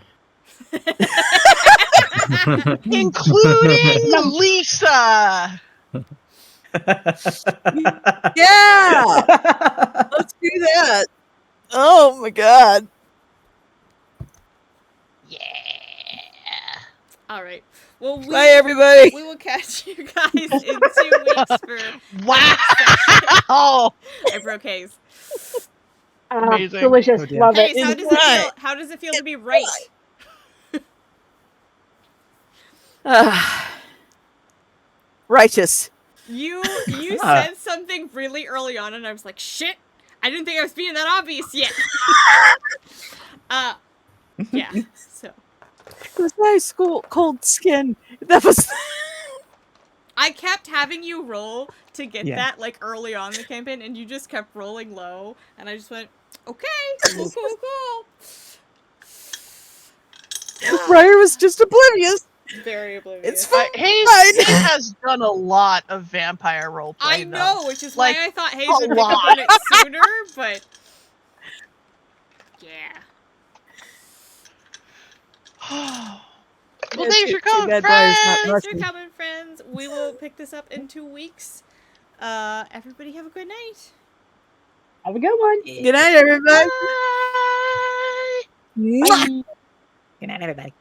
Including Lisa. Yeah! Let's do that. Oh my god. Yeah. All right. Well, Bye, everybody. We will catch you guys in 2 weeks for Wow. I broke Hayes. Amazing. Delicious. Oh, dear. Love it. Hayes, how does it feel? How does it feel to be right? Righteous. You said something really early on, and I was like, shit. I didn't think I was being that obvious yet. Yeah. So. It was nice, cold skin. That was. I kept having you roll to get Yeah. that like early on in the campaign, and you just kept rolling low, and I just went, okay, cool. Briar was just oblivious. Very oblivious. It's fine. Hayes has done a lot of vampire roleplay. I know, which is like, why I thought Hayes would pick up on it sooner, but yeah. Well, thanks for coming, friends. Thanks for coming, friends. We will pick this up in 2 weeks. Everybody have a good night. Have a good one. Good night, everybody. Bye. Bye. Good night, everybody.